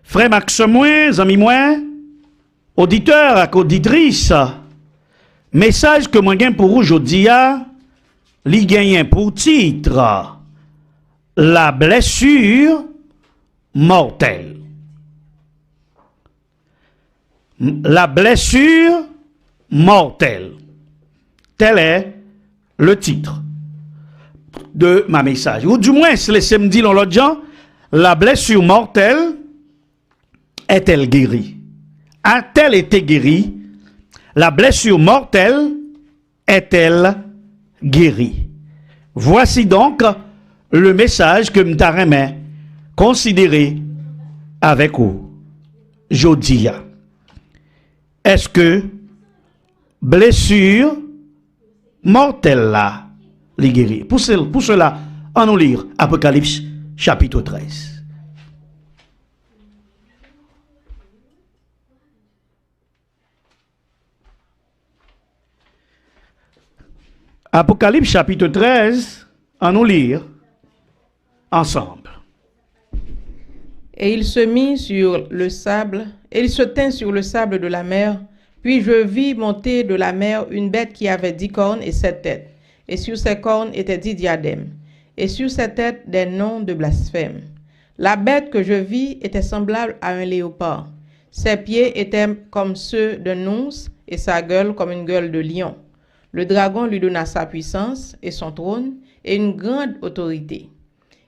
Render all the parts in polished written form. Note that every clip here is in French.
Frère Max moins, amis moins, auditeurs et auditrices, message que moi gagne pour aujourd'hui, li gagne pour titre la blessure mortelle. La blessure mortelle. Tel est le titre de ma message. Ou du moins, laissez-me dire dans l'autre genre, la blessure mortelle est-elle guérie? A-t-elle été guérie? La blessure mortelle est-elle guérie? Voici donc le message que m'taremais considérer avec vous. Jodia. Est-ce que blessure mortelle là, les guérit? Pour cela, on nous lire Apocalypse chapitre 13. Apocalypse chapitre 13, on nous lire ensemble. Et il se mit sur le sable, et il se tint sur le sable de la mer. Puis je vis monter de la mer une bête qui avait 10 cornes et 7 têtes. Et sur ses cornes étaient 10 diadèmes. Et sur ses têtes des noms de blasphème. La bête que je vis était semblable à un léopard. Ses pieds étaient comme ceux d'un ours et sa gueule comme une gueule de lion. Le dragon lui donna sa puissance et son trône et une grande autorité.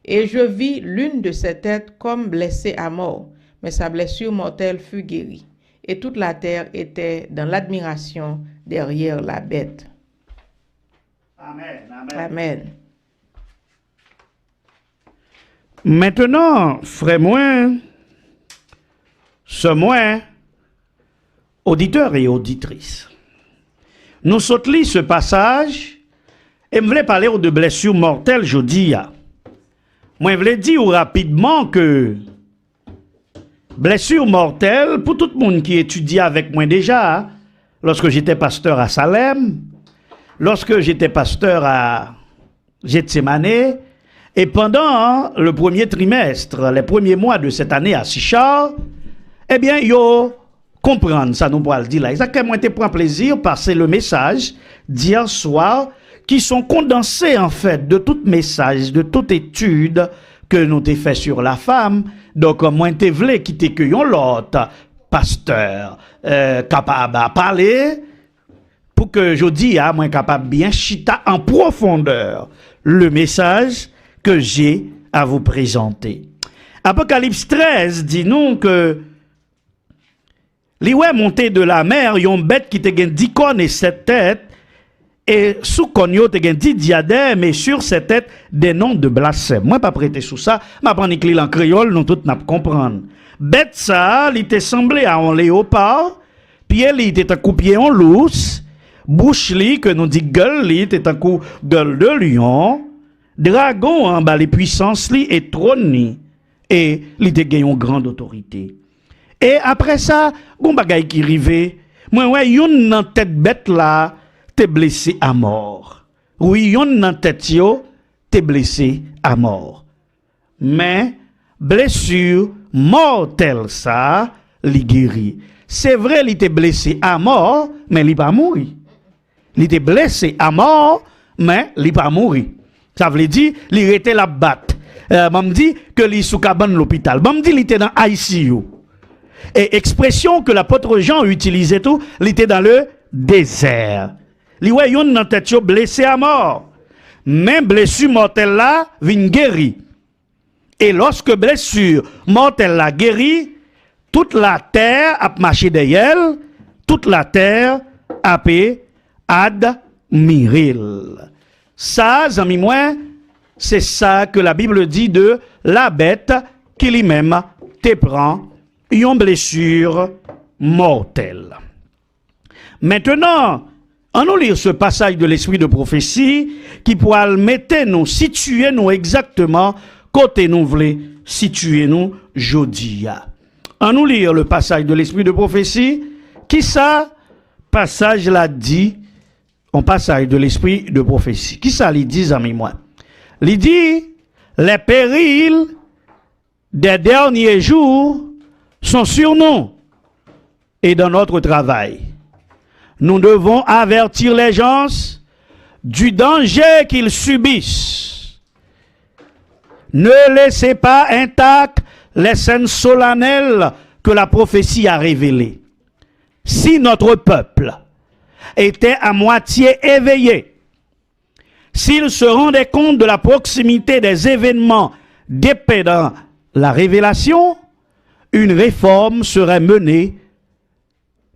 Et je vis l'une de ses têtes comme blessée à mort, mais sa blessure mortelle fut guérie. Et toute la terre était dans l'admiration derrière la bête. Amen. Amen. Amen. Maintenant, frère moi, auditeurs et auditrices, nous sautons ce passage et je voulais parler de blessures mortelles, je dis. Moi, je voulais dire rapidement que blessure mortelle, pour tout le monde qui étudie avec moi déjà, lorsque j'étais pasteur à Salem, lorsque j'étais pasteur à Gethsemane, et pendant le premier trimestre, les premiers mois de cette année à Sichard, eh bien, yo comprendre ça, nous pourrons le dire là. Exactement, je prends plaisir passer le message d'hier soir, qui sont condensés en fait de tout message, de toute étude que nous avons fait sur la femme. Donc, moi, je voulais quitter que l'autre pasteur capable de parler pour que je dise, moi, capable bien chita en profondeur le message que j'ai à vous présenter. Apocalypse 13 dit nous que les ouais monté de la mer, yon bête qui te gen 10 cornes et 7 têtes, et sous konyo te gen 10 diadèmes, et sur cette tête des noms de blasphème. Moi, pas prêté sous ça, m'a prendre écrit en créole, nous tout n'a pas comprendre. Bête ça, il était semblé à un léopard, puis il était un coup pied en lousse, bouche li, que nous dit gueule li, était un coup gueule de lion, dragon en bas les puissances li, et trône li, et il était gagné une grande autorité. Et après ça, gon bagay qui rive, moi ouais, yon nan tête bête là, t'es blessé à mort. Oui, yon nan tête yo, t'es blessé à mort. Mais blessure mortelle ça, li guéri. C'est vrai, il était blessé à mort, mais il pas mourir. Il était blessé à mort, mais il pas mourir. Ça veut dire, il était la batte. M'm dit que li sous cabane l'hôpital. M'm dit il était dans ICU. Et expression que l'apôtre Jean utilisait tout, il était dans le désert. Li wè yon nan tête yo blessé à mort. Même blessure mortelle là vient guéri. Et lorsque blessure mortelle là guéri, toute la terre a marché derrière, toute la terre a pu admirer. Ça, amis moi, c'est ça que la Bible dit de la bête qui lui-même te prend une blessure mortelle. Maintenant, on nous lire ce passage de l'esprit de prophétie qui pourra mettre nous, situer nous exactement côté nous voulons situer nous jodi. On nous lire le passage de l'esprit de prophétie qui ça passage là dit un passage de l'esprit de prophétie. Qui ça lui dit amis moi? Il dit les périls des derniers jours sont sur nous et dans notre travail. Nous devons avertir les gens du danger qu'ils subissent. Ne laissez pas intactes les scènes solennelles que la prophétie a révélées. Si notre peuple était à moitié éveillé, s'il se rendait compte de la proximité des événements dépeint dans la révélation, une réforme serait menée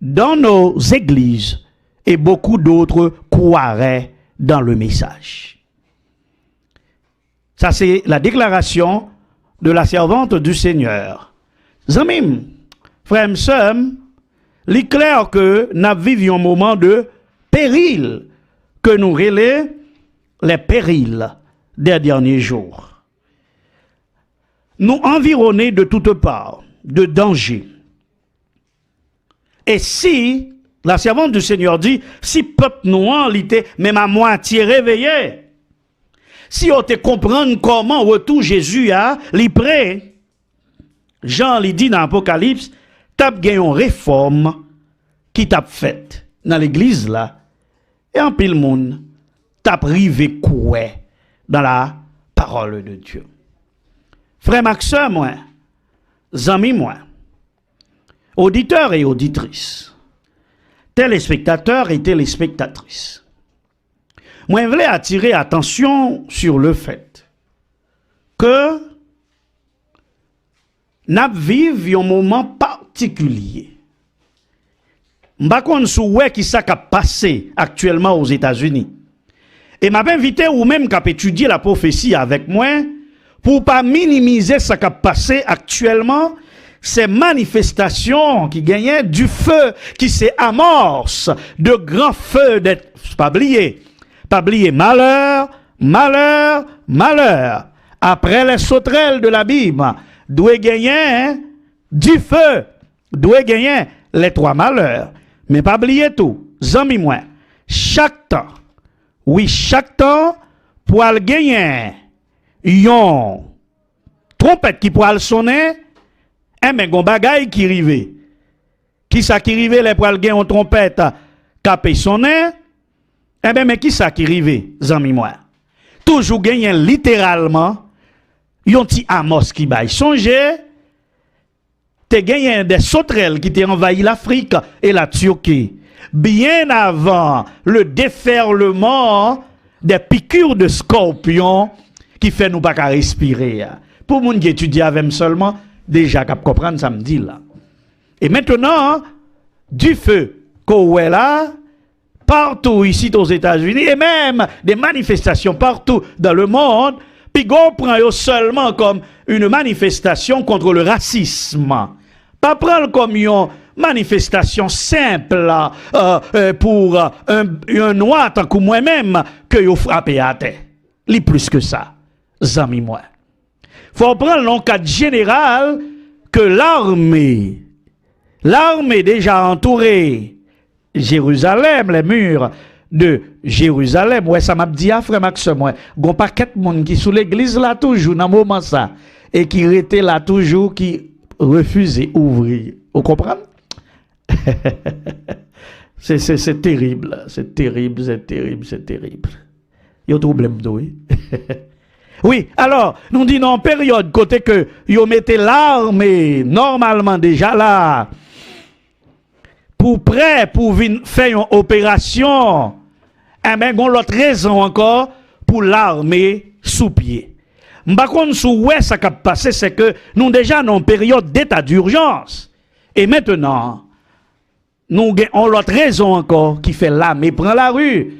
dans nos églises et beaucoup d'autres croiraient dans le message. Ça, c'est la déclaration de la servante du Seigneur. Zamim, frères et sœurs, il est clair que nous vivions un moment de péril que nous relais les périls des derniers jours. Nous environnés de toutes parts de danger. Et si, la servante du Seigneur dit, si peuple noir était même à moitié réveillé, si on te comprend comment retour Jésus a, li prêt, Jean lui dit dans l'Apocalypse, t'as gagné une réforme qui t'a faite dans l'église là, et en pile monde, t'as privé quoi dans la parole de Dieu. Frère Maxime, moi, amis, moi, auditeurs et auditrices, téléspectateurs et téléspectatrices, moi, je voulais attirer attention sur le fait que nous vivons un moment particulier. Je ne sais pas qui s'est passé actuellement aux États-Unis. Et m'a invité ou même qu'à étudier la prophétie avec moi pour pas minimiser ce qui a passé actuellement, ces manifestations qui gagnaient du feu qui s'amorce, de grands feux d'être pas oublier malheur, malheur, malheur. Après les sauterelles de la Bible, doit gagner du feu, doit gagner les trois malheurs. Mais pas oublier tout, zami moi, chaque temps, pour aller gagner, yon trompette qui pour aller sonner, mais gon bagay qui rive. Qui ça qui rive les pour aller gagner une trompette capé sonner? Mais qui ça qui rive, zami moi? Toujours gagner littéralement, yon ti Amos qui baille. Songez, te gagné des sauterelles qui t'ont envahi l'Afrique et la Turquie. Bien avant le déferlement des piqûres de scorpions qui fait nous pas qu'à respirer. Pour moun qui étudie avec seulement, déjà qu'à comprendre ça me dit là. Et maintenant, du feu qu'on là, partout ici aux États-Unis, et même des manifestations partout dans le monde, puis on prend seulement comme une manifestation contre le racisme. Pas prendre comme une manifestation simple pour un noir tant que moi-même que vous frappez à terre. Li plus que ça, zami moi. Faut prendre le cadre général que l'armée déjà entourée Jérusalem, les murs de Jérusalem, ouais, ça m'a dit à frère Max, moi, gon paquet de monde qui sous l'église là toujours, dans moment ça, et qui était là toujours, qui refusait ouvrir. Vous comprenez? c'est terrible, c'est terrible, c'est terrible, c'est terrible. Il y a un problème de oui. Oui, alors, nous disons en période, côté que vous mettez l'armée, normalement déjà là, pour prêt, pour faire une opération, eh bien, on a l'autre raison encore pour l'armée sous pied. M'bakon sou ouais ça qui a passé, c'est que nous déjà dans une période d'état d'urgence. Et maintenant, nous avons l'autre raison encore qui fait l'armée prend la rue,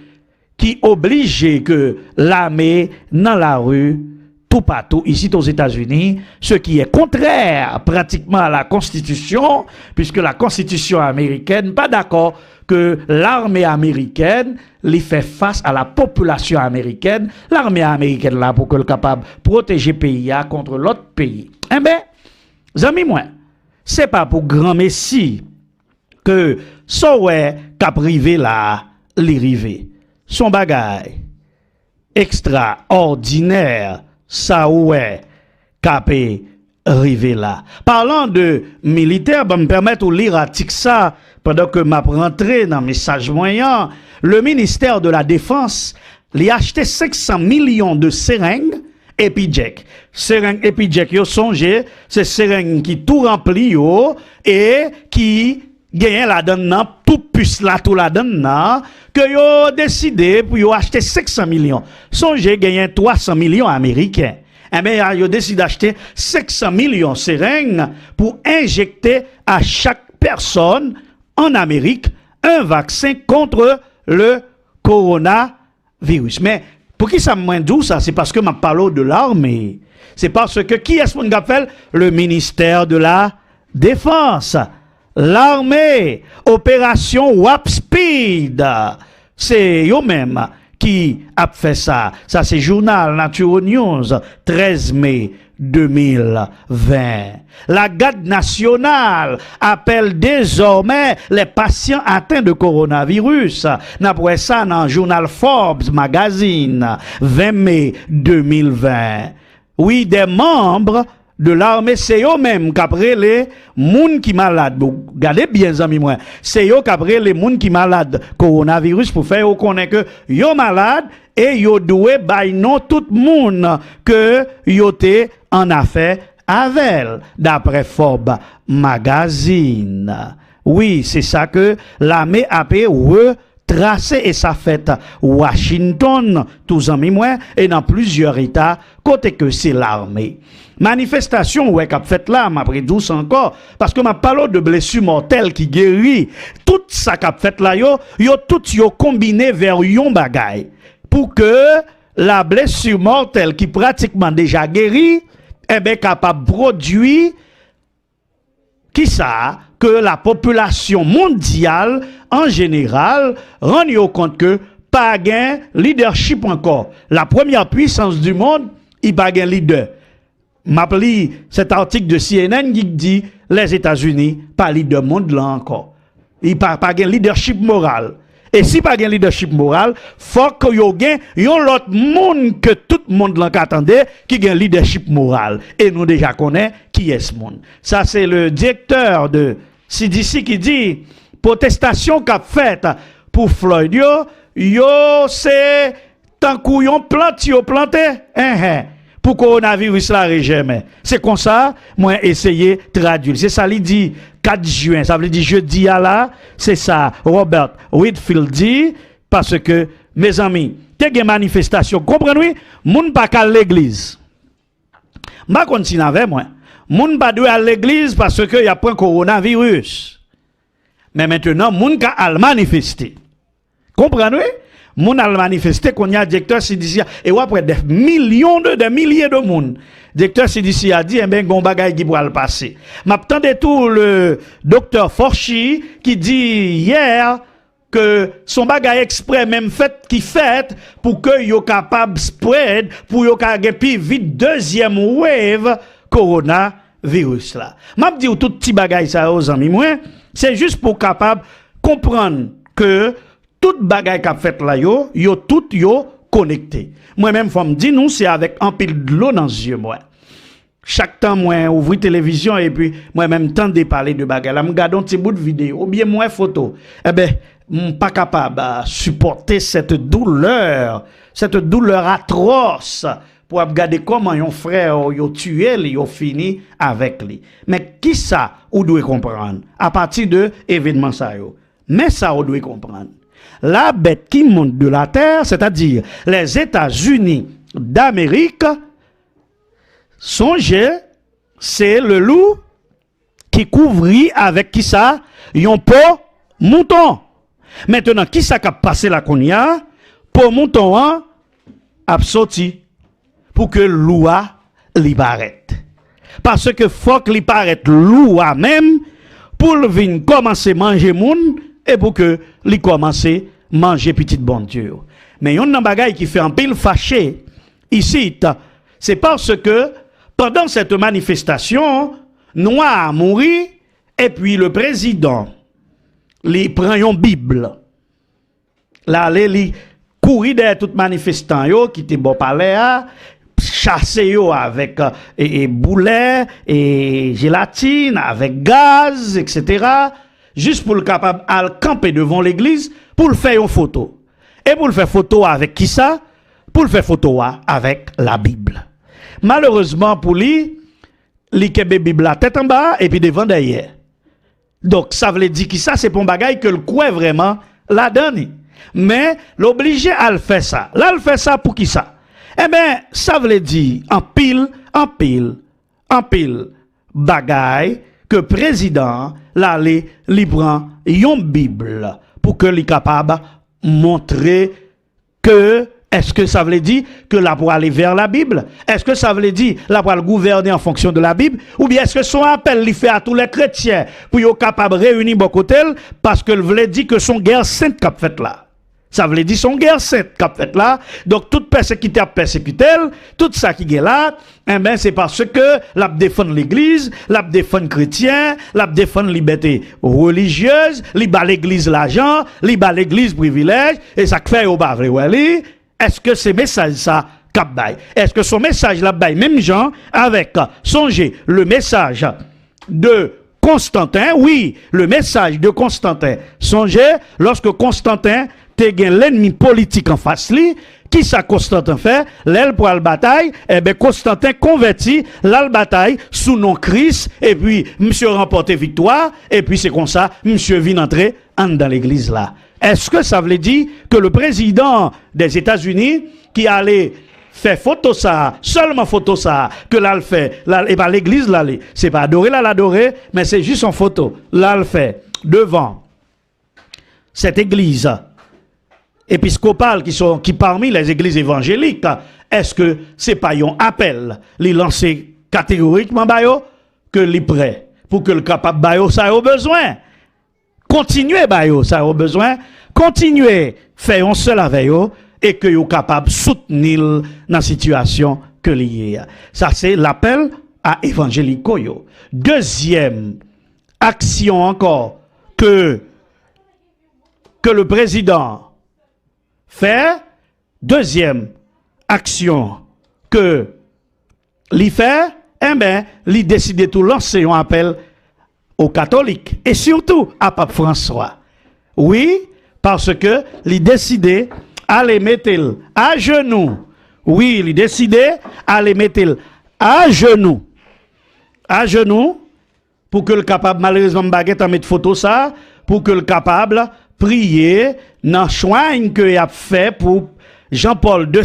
qui oblige que l'armée dans la rue, tout partout, ici aux États-Unis, ce qui est contraire pratiquement à la Constitution, puisque la Constitution américaine pas d'accord que l'armée américaine les fait face à la population américaine. L'armée américaine là pour qu'elle soit capable de protéger le pays contre l'autre pays. Eh bien, amis moi, c'est pas pour grand messie que ça ouais qu'a privé là, les rivés. Son bagay extraordinaire, ça ouais capé arrivé là. Parlant de militaire, me permettre de lire article ça pendant que m'a rentré dans le message moyen. Le ministère de la Défense lui a acheté 500 millions de seringues Epijec. Seringues Epijec, yo songe, c'est seringues qui tout rempli yo et qui gagne la donne tout puce là tout la donne que yo décidé pour yo acheter 500 millions. Songe gagne 300 millions américains. Eh bien, ils ont décidé d'acheter 500 millions de seringues pour injecter à chaque personne en Amérique un vaccin contre le coronavirus. Mais pour qui ça me dit ça? C'est parce que je parle de l'armée. C'est parce que qui est-ce qu'on appelle? Le ministère de la Défense. L'armée. Opération Warp Speed. C'est eux-mêmes qui a fait ça. Ça, c'est Journal Nature News, 13 mai 2020. La Garde nationale appelle désormais les patients atteints de coronavirus. N'après ça, dans le journal Forbes Magazine, 20 mai 2020. Oui, des membres de l'armée, c'est eux-mêmes qu'après les moun qui malades. Regardez bien, amis, moi. C'est eux qu'après les moun qui malades coronavirus pour faire connaître que yo malade et yo doué bay non tout monde que yo te en affaire avec, d'après Forbes Magazine. Oui, c'est ça que l'armée a pu retracer et ça fait Washington, tous amis, moi, et dans plusieurs États, côté que c'est l'armée. Manifestation, ouais, qu'a fait là, m'a pris douce encore, parce que m'a parlé de blessures mortelles qui guérit. Tout ça qu'a fait là, yo tout yo combiné vers yon bagay. Pour que la blessure mortelle qui pratiquement déjà guérie, eh ben, capable de produire, qui ça, que la population mondiale, en général, rend yo compte que pas gain leadership encore. La première puissance du monde, il pas gain leader. M'appli cet article de CNN qui dit les États-Unis pas leader monde là encore. Il pas gain leadership moral. Et si pas gain leadership moral, faut que yo gain yon l'autre monde que tout le monde là attendait qui gain leadership moral. Et nous déjà connaît qui est ce monde. Ça c'est le directeur de CDC qui dit protestation qu'a faite pour Floyd yo c'est tant qu'on yon plante yo planté pour coronavirus la régime. C'est comme ça, moi essayer de traduire. C'est ça, il dit 4 juin, ça veut dire jeudi à là, c'est ça, Robert Whitfield dit, parce que, mes amis, t'es une manifestation, comprenez-vous? Moun pas qu'à l'église. Ma continue avec moi. Moun pas doit à l'église parce que y a pas coronavirus. Mais maintenant, moun ka al manifester. Comprenez-vous? Moun al manifesté qu'on y a directeur CDC et après des millions des milliers de monde. Directeur CDC a dit, eh ben, gon bagay qui pourra le passer. M'attendais tout le docteur Forchi qui dit hier que son bagay exprès même fait qui fait pour que yo capable spread pour yo ka plus vite deuxième wave coronavirus là. M'a dit tout petit bagay ça aux amis moi, c'est juste pour capable comprendre que tout bagay qu'a fait là yo tout yo connecté. Moi-même, faut me dire, nous, c'est avec un pile de l'eau dans les yeux, moi. Chaque temps, moi, ouvrir télévision et puis, moi-même, temps de parler de bagay. Là, je regarde un petit bout de vidéo ou bien, moi, photo. Eh ben, je suis pas capable de supporter cette douleur atroce pour regarder comment un frère yo tué, yo fini avec lui. Mais qui ça, ou doit comprendre à partir de événements ça yo. Mais ça, on doit comprendre. La bête qui monte de la terre, c'est-à-dire les États-Unis d'Amérique, songez, c'est le loup qui couvrit avec qui ça, yon pot mouton. Maintenant, qui ça qui a passé la konya, pour mouton a sorti pour que loup li paraît. Parce que faut que li paraît loup même pour le vin commencer manger moun et pour que li commence manger petite bon Dieu. Mais yon nan bagay qui fait un pile fâché ici, c'est parce que pendant cette manifestation, Noir a mouru et puis le président li prend une Bible. Là li courir derrière tout manifestant yo qui était bon palais chasser yo avec et boulet et gélatine, avec gaz, etc. Juste pour le capable à camper devant l'église pour le faire une photo. Et pour le faire photo avec qui ça? Pour le faire photo avec la Bible. Malheureusement pour lui, il kebe Bible la tête en bas et puis devant derrière. Donc ça veut dire que ça c'est pour un bagage que le croit vraiment la donne. Mais l'obligé à le faire ça. Là il fait ça pour qui ça? Eh bien, ça veut dire en pile bagay que président l'aller li prend une Bible pour que li capable montrer que est-ce que ça veut dire que la pour aller vers la Bible? Est-ce que ça veut dire la pour gouverner en fonction de la Bible? Ou bien est-ce que son appel li fait à tous les chrétiens pour être capable de réunir beaucoup tel parce que veut dire que son guerre sainte qu'a fait là? Ça veut dire son guerre sainte qu'a fait là. Donc, toute persécuté a persécuté, tout ça qui est là, eh ben, c'est parce que la défend l'église, la défend chrétien, la défend liberté religieuse, li ba l'église l'argent, li ba l'église privilège, et ça fait au bas vrai. Est-ce que ces messages ça cap bail? Est-ce que son message là bail même gens avec songez le message de Constantin, oui, le message de Constantin. Songez lorsque Constantin te gen l'ennemi politique en face li, qui ça Constantin fait? L'aile pour la bataille, eh ben Constantin converti la bataille sous nom Christ, et puis monsieur remporté victoire, et puis c'est comme ça, monsieur vient entrer dans l'église là. Est-ce que ça veut dire que le président des États-Unis qui allait faire photo ça, seulement photo ça, que là le fait, là, et pas l'église là, c'est pas adorer là l'adorer, mais c'est juste en photo. Là le fait, devant cette église épiscopale qui parmi les églises évangéliques, est-ce que c'est pas un appel, les lancer catégoriquement bayo, que les prêt, pour que le capable bayo ça a besoin. Continuez bayo ça a besoin, continuez faire un seul avec eux, et que vous capable de soutenir dans la situation que lié. Ça c'est l'appel à évangélico. Deuxième action encore que le président fait, deuxième action que l'y fait, eh bien, l'y décide tout lancer un appel aux catholiques et surtout à Pape François. Oui, parce que l'y décide à les mettre à genoux. Oui, il décidé à les mettre à genoux. À genoux, pour que le capable, malheureusement, baguette à mettre photo ça, pour que le capable prier dans choix que a fait pour Jean-Paul II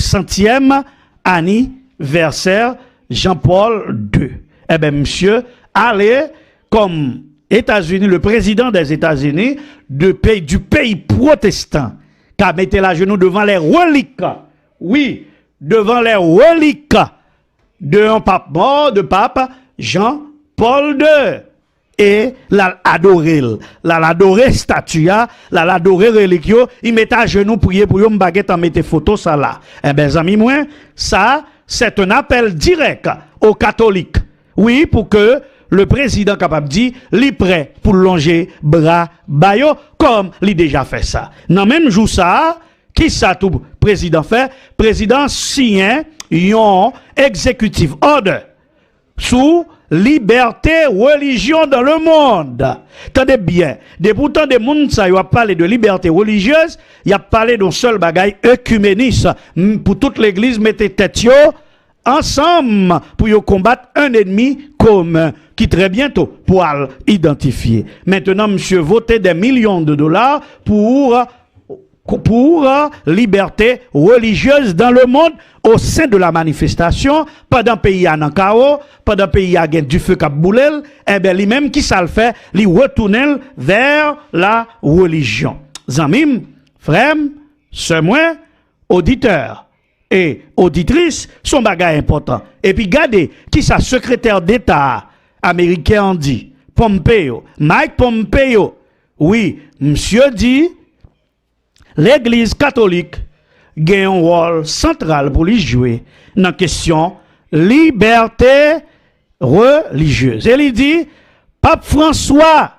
anniversaire Jean-Paul II. Eh bien, monsieur, allez, comme États-Unis, le président des États-Unis, du pays protestant, qui a mis la genou devant les reliques. Oui, devant les reliques d'un pape mort, de pape Jean-Paul II. Et l'adoré statue, l'adoré reliquio, il met à genoux prier pour une baguette en mettre photo ça là. Eh ben, amis moi, ça, c'est un appel direct aux catholiques. Oui, pour que le président capable dit, li prêt pour longer bras bayo, comme il déjà fait ça. Dans même jour ça, qui ça tout président fait? Président signe yon executive order sous liberté religion dans le monde. Tendez bien, de pourtant des monde ça y a parlé de liberté religieuse, y a parlé d'un seul bagaille œcuménisme pour toute l'église mettez tête yo ensemble pour y combattre un ennemi commun qui très bientôt pour identifier. Maintenant monsieur voter des millions de dollars pour liberté religieuse dans le monde au sein de la manifestation pendant pays à Nankao, pendant pays à du feu cap boulel, eh ben lui-même qui ça le fait, lui retourner vers la religion. Zamim, frère, c'est moi, auditeur et auditrice, son bagage important. Et puis gardez qui sa secrétaire d'État américain en dit, Pompeo, Mike Pompeo. Oui, monsieur dit l'Église catholique a un rôle central pour lui jouer dans la question liberté religieuse. Et il dit, Pape François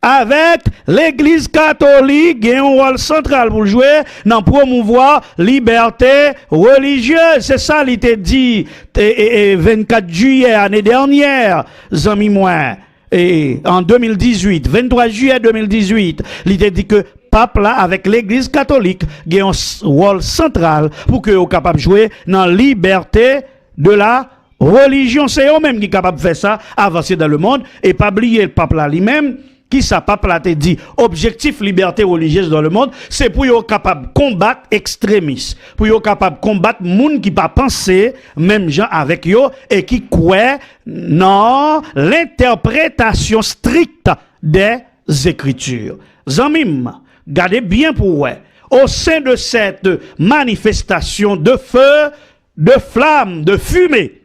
avec l'église catholique qui a un rôle central pour jouer dans promouvoir liberté religieuse. C'est ça qu'il t'a dit 24 juillet année dernière, amis moi, et en 2018, 23 juillet 2018, il t'a dit que pape là avec l'église catholique qui a un rôle central pour que soit capable de jouer dans la liberté de la religion. C'est eux-mêmes qui sont capables de faire ça, avancer dans le monde et pas oublier le pape là lui-même. Qui ça, pape là te dit, objectif liberté religieuse dans le monde, c'est pour être capable de combattre extrémistes, pour être capable de combattre moun qui pas penser, même gens avec yo, et qui croient dans l'interprétation stricte des Écritures. Zamim, gardez bien pour vous, au sein de cette manifestation de feu, de flamme, de fumée,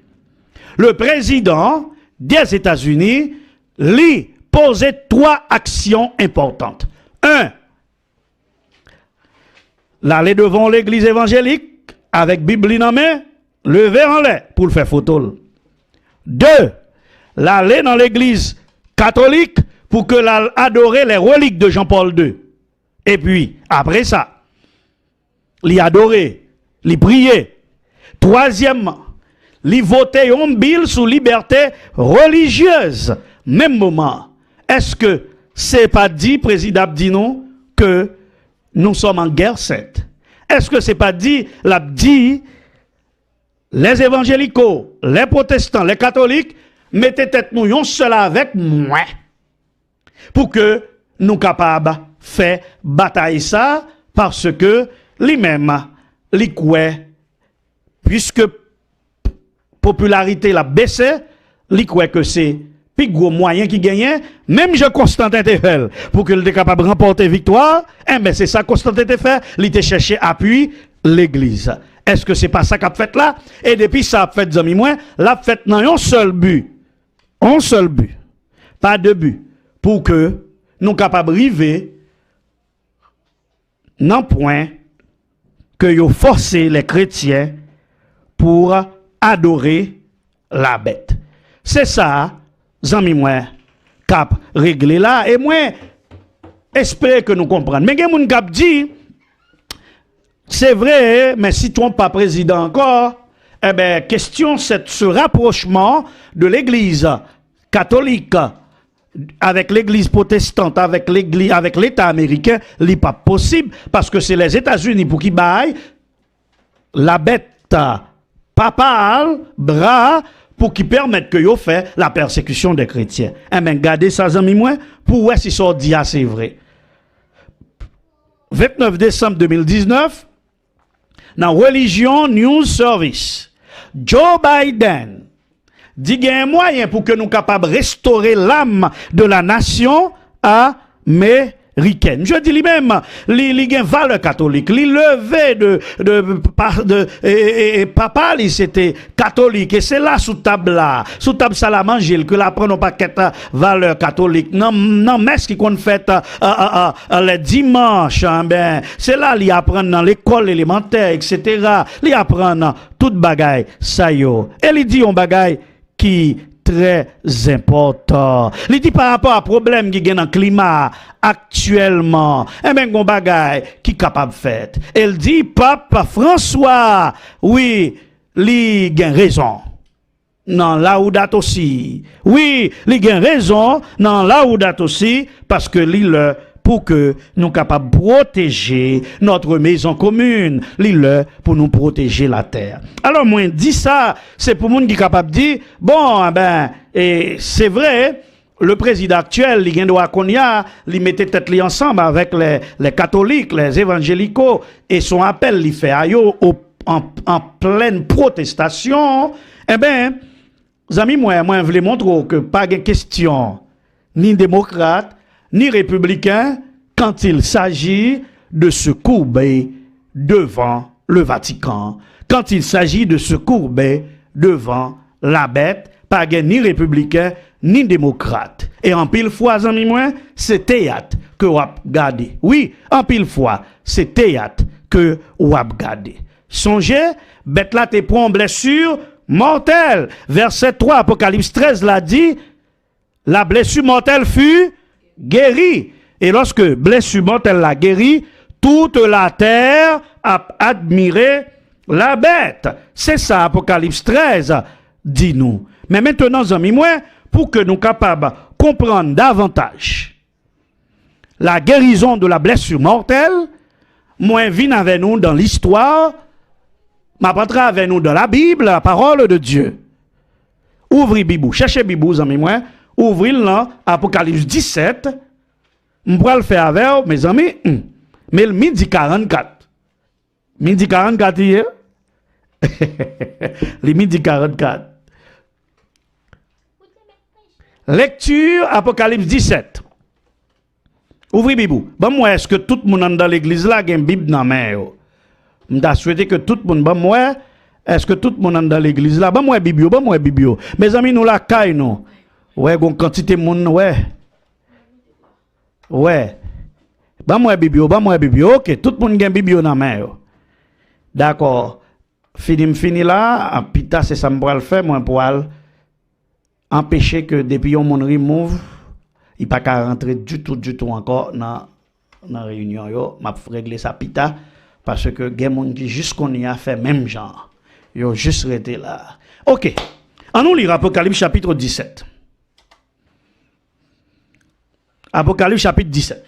le président des États-Unis lit poser 3 actions importantes. 1. L'aller devant l'église évangélique avec Bible en main, lever en l'air pour le faire photo. 2. L'aller dans l'église catholique pour que l'adorer les reliques de Jean-Paul II. Et puis, après ça, l'y adorer, l'y prier. 3e, l'y voter un bill sous liberté religieuse. Même moment. Est-ce que c'est pas dit, président Abdino, que nous sommes en guerre sainte? Est-ce que c'est pas dit, l'a dit, les évangélicaux, les protestants, les catholiques, mettez tête nous yon seul avec moi, pour que nous capables de faire bataille ça, parce que lui-même, lui quoi, puisque popularité l'a baissé, lui quoi que c'est puis gros moyen qui gagnait, même Jean Constantin te fait pour qu'il soit capable de remporter victoire, mais c'est ça Constantin te fait, il te cherché appui l'église. Est-ce que c'est pas ça qu'a fait là? Et depuis ça a fait amis moi, l'a fait dans un seul but. Un seul but. Pas de but pour que nous capables arriver dans point que yo forcer les chrétiens pour adorer la bête. C'est ça zami moi cap régler là et moi espère que nous comprendre mais gen moun cap dit c'est vrai mais si tu pas président encore eh ben question c'est ce rapprochement de l'église catholique avec l'église protestante avec l'église avec l'état américain n'est pas possible parce que c'est les États-Unis pour qui baille la bête papale bras pour qui permettent que yo fait la persécution des chrétiens. Eh bien, gardez ça, amis moi, pour voir si ça dit c'est vrai. 29 décembre 2019, dans Religion News Service, Joe Biden dit qu'il y a un moyen pour que nous capables de restaurer l'âme de la nation américaine. Je dis lui-même, il a une valeur catholique. Il levé de papa, c'était catholique. Et c'est là, sous table ça la manger, que la prend pas qu'être valeur catholique. Non, mais ce qui qu'on fait, les dimanches, ben, c'est là, il apprend dans l'école élémentaire, etc. Il apprend toute bagaille, ça yo. Et il dit un bagaille qui très important. Il dit par rapport à problème qui gagne dans le climat actuellement, eh bien, gon bagay qui capable faire. Elle dit Pape François, oui, li gagne raison. Non, là où date aussi. Oui, li gagne raison, non, là où date aussi, parce que li le pour que nous capables de protéger notre maison commune, l'île pour nous protéger la terre. Alors moi dis ça, c'est pour monde qui capable de dire bon ben et c'est vrai, le président actuel, il doit qu'on y a, il mettait tête li ensemble avec les catholiques, les évangélicaux et son appel il fait ayo en pleine protestation. Eh ben amis moi je voulais montrer que pas de question ni démocrate ni républicain quand il s'agit de se courber devant le Vatican, quand il s'agit de se courber devant la bête, pas ni républicain ni démocrate. Et en pile fois, amis moi, c'est théâtre que vous regardez. Oui, en pile fois, c'est théâtre que vous regardez. Songez, bête là te prend blessure mortelle. Verset 3, Apocalypse 13 l'a dit, la blessure mortelle fut guéri. Et lorsque blessure mortelle l'a guéri, toute la terre a admiré la bête. C'est ça, Apocalypse 13, dit-nous. Mais maintenant, amis, moi, pour que nous capables de comprendre davantage la guérison de la blessure mortelle, moi, viens avec nous dans l'histoire, m'apprendrai avec nous dans la Bible, la parole de Dieu. Ouvrez Bible, cherchez Bible, amis, moi, ouvrez là, Apocalypse 17, je pourrais le faire avec mes amis, mais le midi 44. Midi 44 hier? Le midi 44. Lecture Apocalypse 17. Ouvrez Bible. Bon, moi, est-ce que tout le monde dans l'église là a une Bible dans la main? Je souhaite que tout le monde, bon, moi, est-ce que tout le monde dans l'église là, bon, moi, Bible, bon, moi, Bible. Mes amis, nous la caille, nous. Ouais, une quantité de monde, ouais. Ouais. Bon, moi, Bible, ok, tout le monde a une Bible dans la main. D'accord. Fini là, pita, c'est ça, me le faire, moi, pour empêcher que depuis on mon remove, il pas qu'à rentrer du tout encore dans la réunion yo, m'a régler ça pita parce que gen moun qui juste qu'on y a fait même genre. Yo juste resté là. OK. On nous lire Apocalypse chapitre 17. Apocalypse chapitre 17.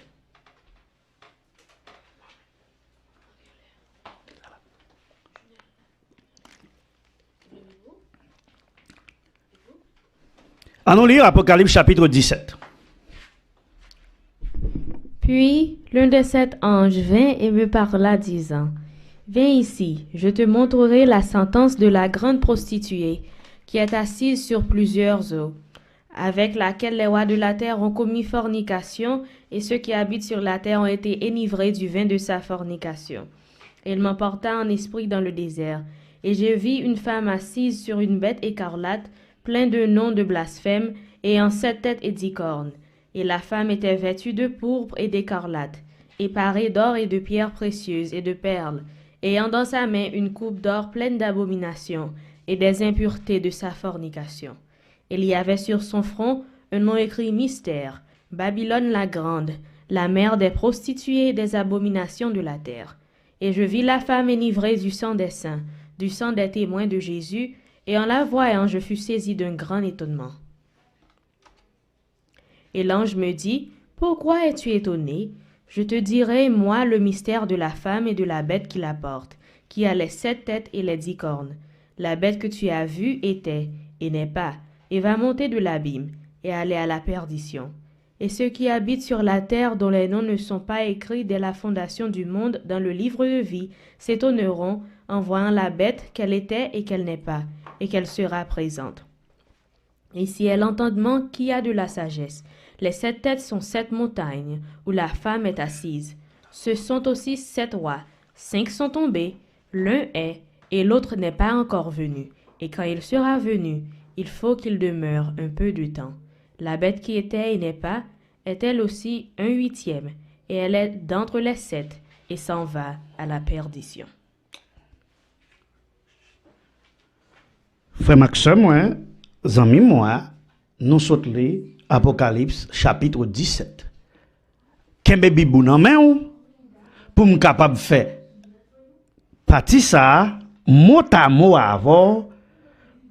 Allons lire Apocalypse chapitre 17. Puis l'un des 7 anges vint et me parla disant, viens ici, je te montrerai la sentence de la grande prostituée, qui est assise sur plusieurs eaux, avec laquelle les rois de la terre ont commis fornication, et ceux qui habitent sur la terre ont été enivrés du vin de sa fornication. Il m'emporta en esprit dans le désert, et je vis une femme assise sur une bête écarlate, plein de noms de blasphème, ayant 7 têtes et 10 cornes. Et la femme était vêtue de pourpre et d'écarlate, et parée d'or et de pierres précieuses et de perles, ayant dans sa main une coupe d'or pleine d'abominations et des impuretés de sa fornication. Il y avait sur son front un nom écrit mystère, Babylone la grande, la mère des prostituées et des abominations de la terre. Et je vis la femme enivrée du sang des saints, du sang des témoins de Jésus, et en la voyant, je fus saisi d'un grand étonnement. Et l'ange me dit, pourquoi es-tu étonné? Je te dirai, moi, le mystère de la femme et de la bête qui la porte, qui a les 7 têtes et les 10 cornes. La bête que tu as vue était, et n'est pas, et va monter de l'abîme, et aller à la perdition. Et ceux qui habitent sur la terre, dont les noms ne sont pas écrits dès la fondation du monde dans le livre de vie, s'étonneront en voyant la bête qu'elle était et qu'elle n'est pas, et qu'elle sera présente. Et si est l'entendement qui a de la sagesse, les 7 têtes sont 7 montagnes, où la femme est assise. Ce sont aussi 7 rois. 5 sont tombés, l'un est, et l'autre n'est pas encore venu. Et quand il sera venu, il faut qu'il demeure un peu de temps. La bête qui était et n'est pas, est elle aussi 1/8, et elle est d'entre les 7, et s'en va à la perdition. Frère Maxime, moi, amis, moi, nous sautons Apocalypse chapitre 17. Kembe bibou nan men ou pour me capable faire partie ça mot à mot avant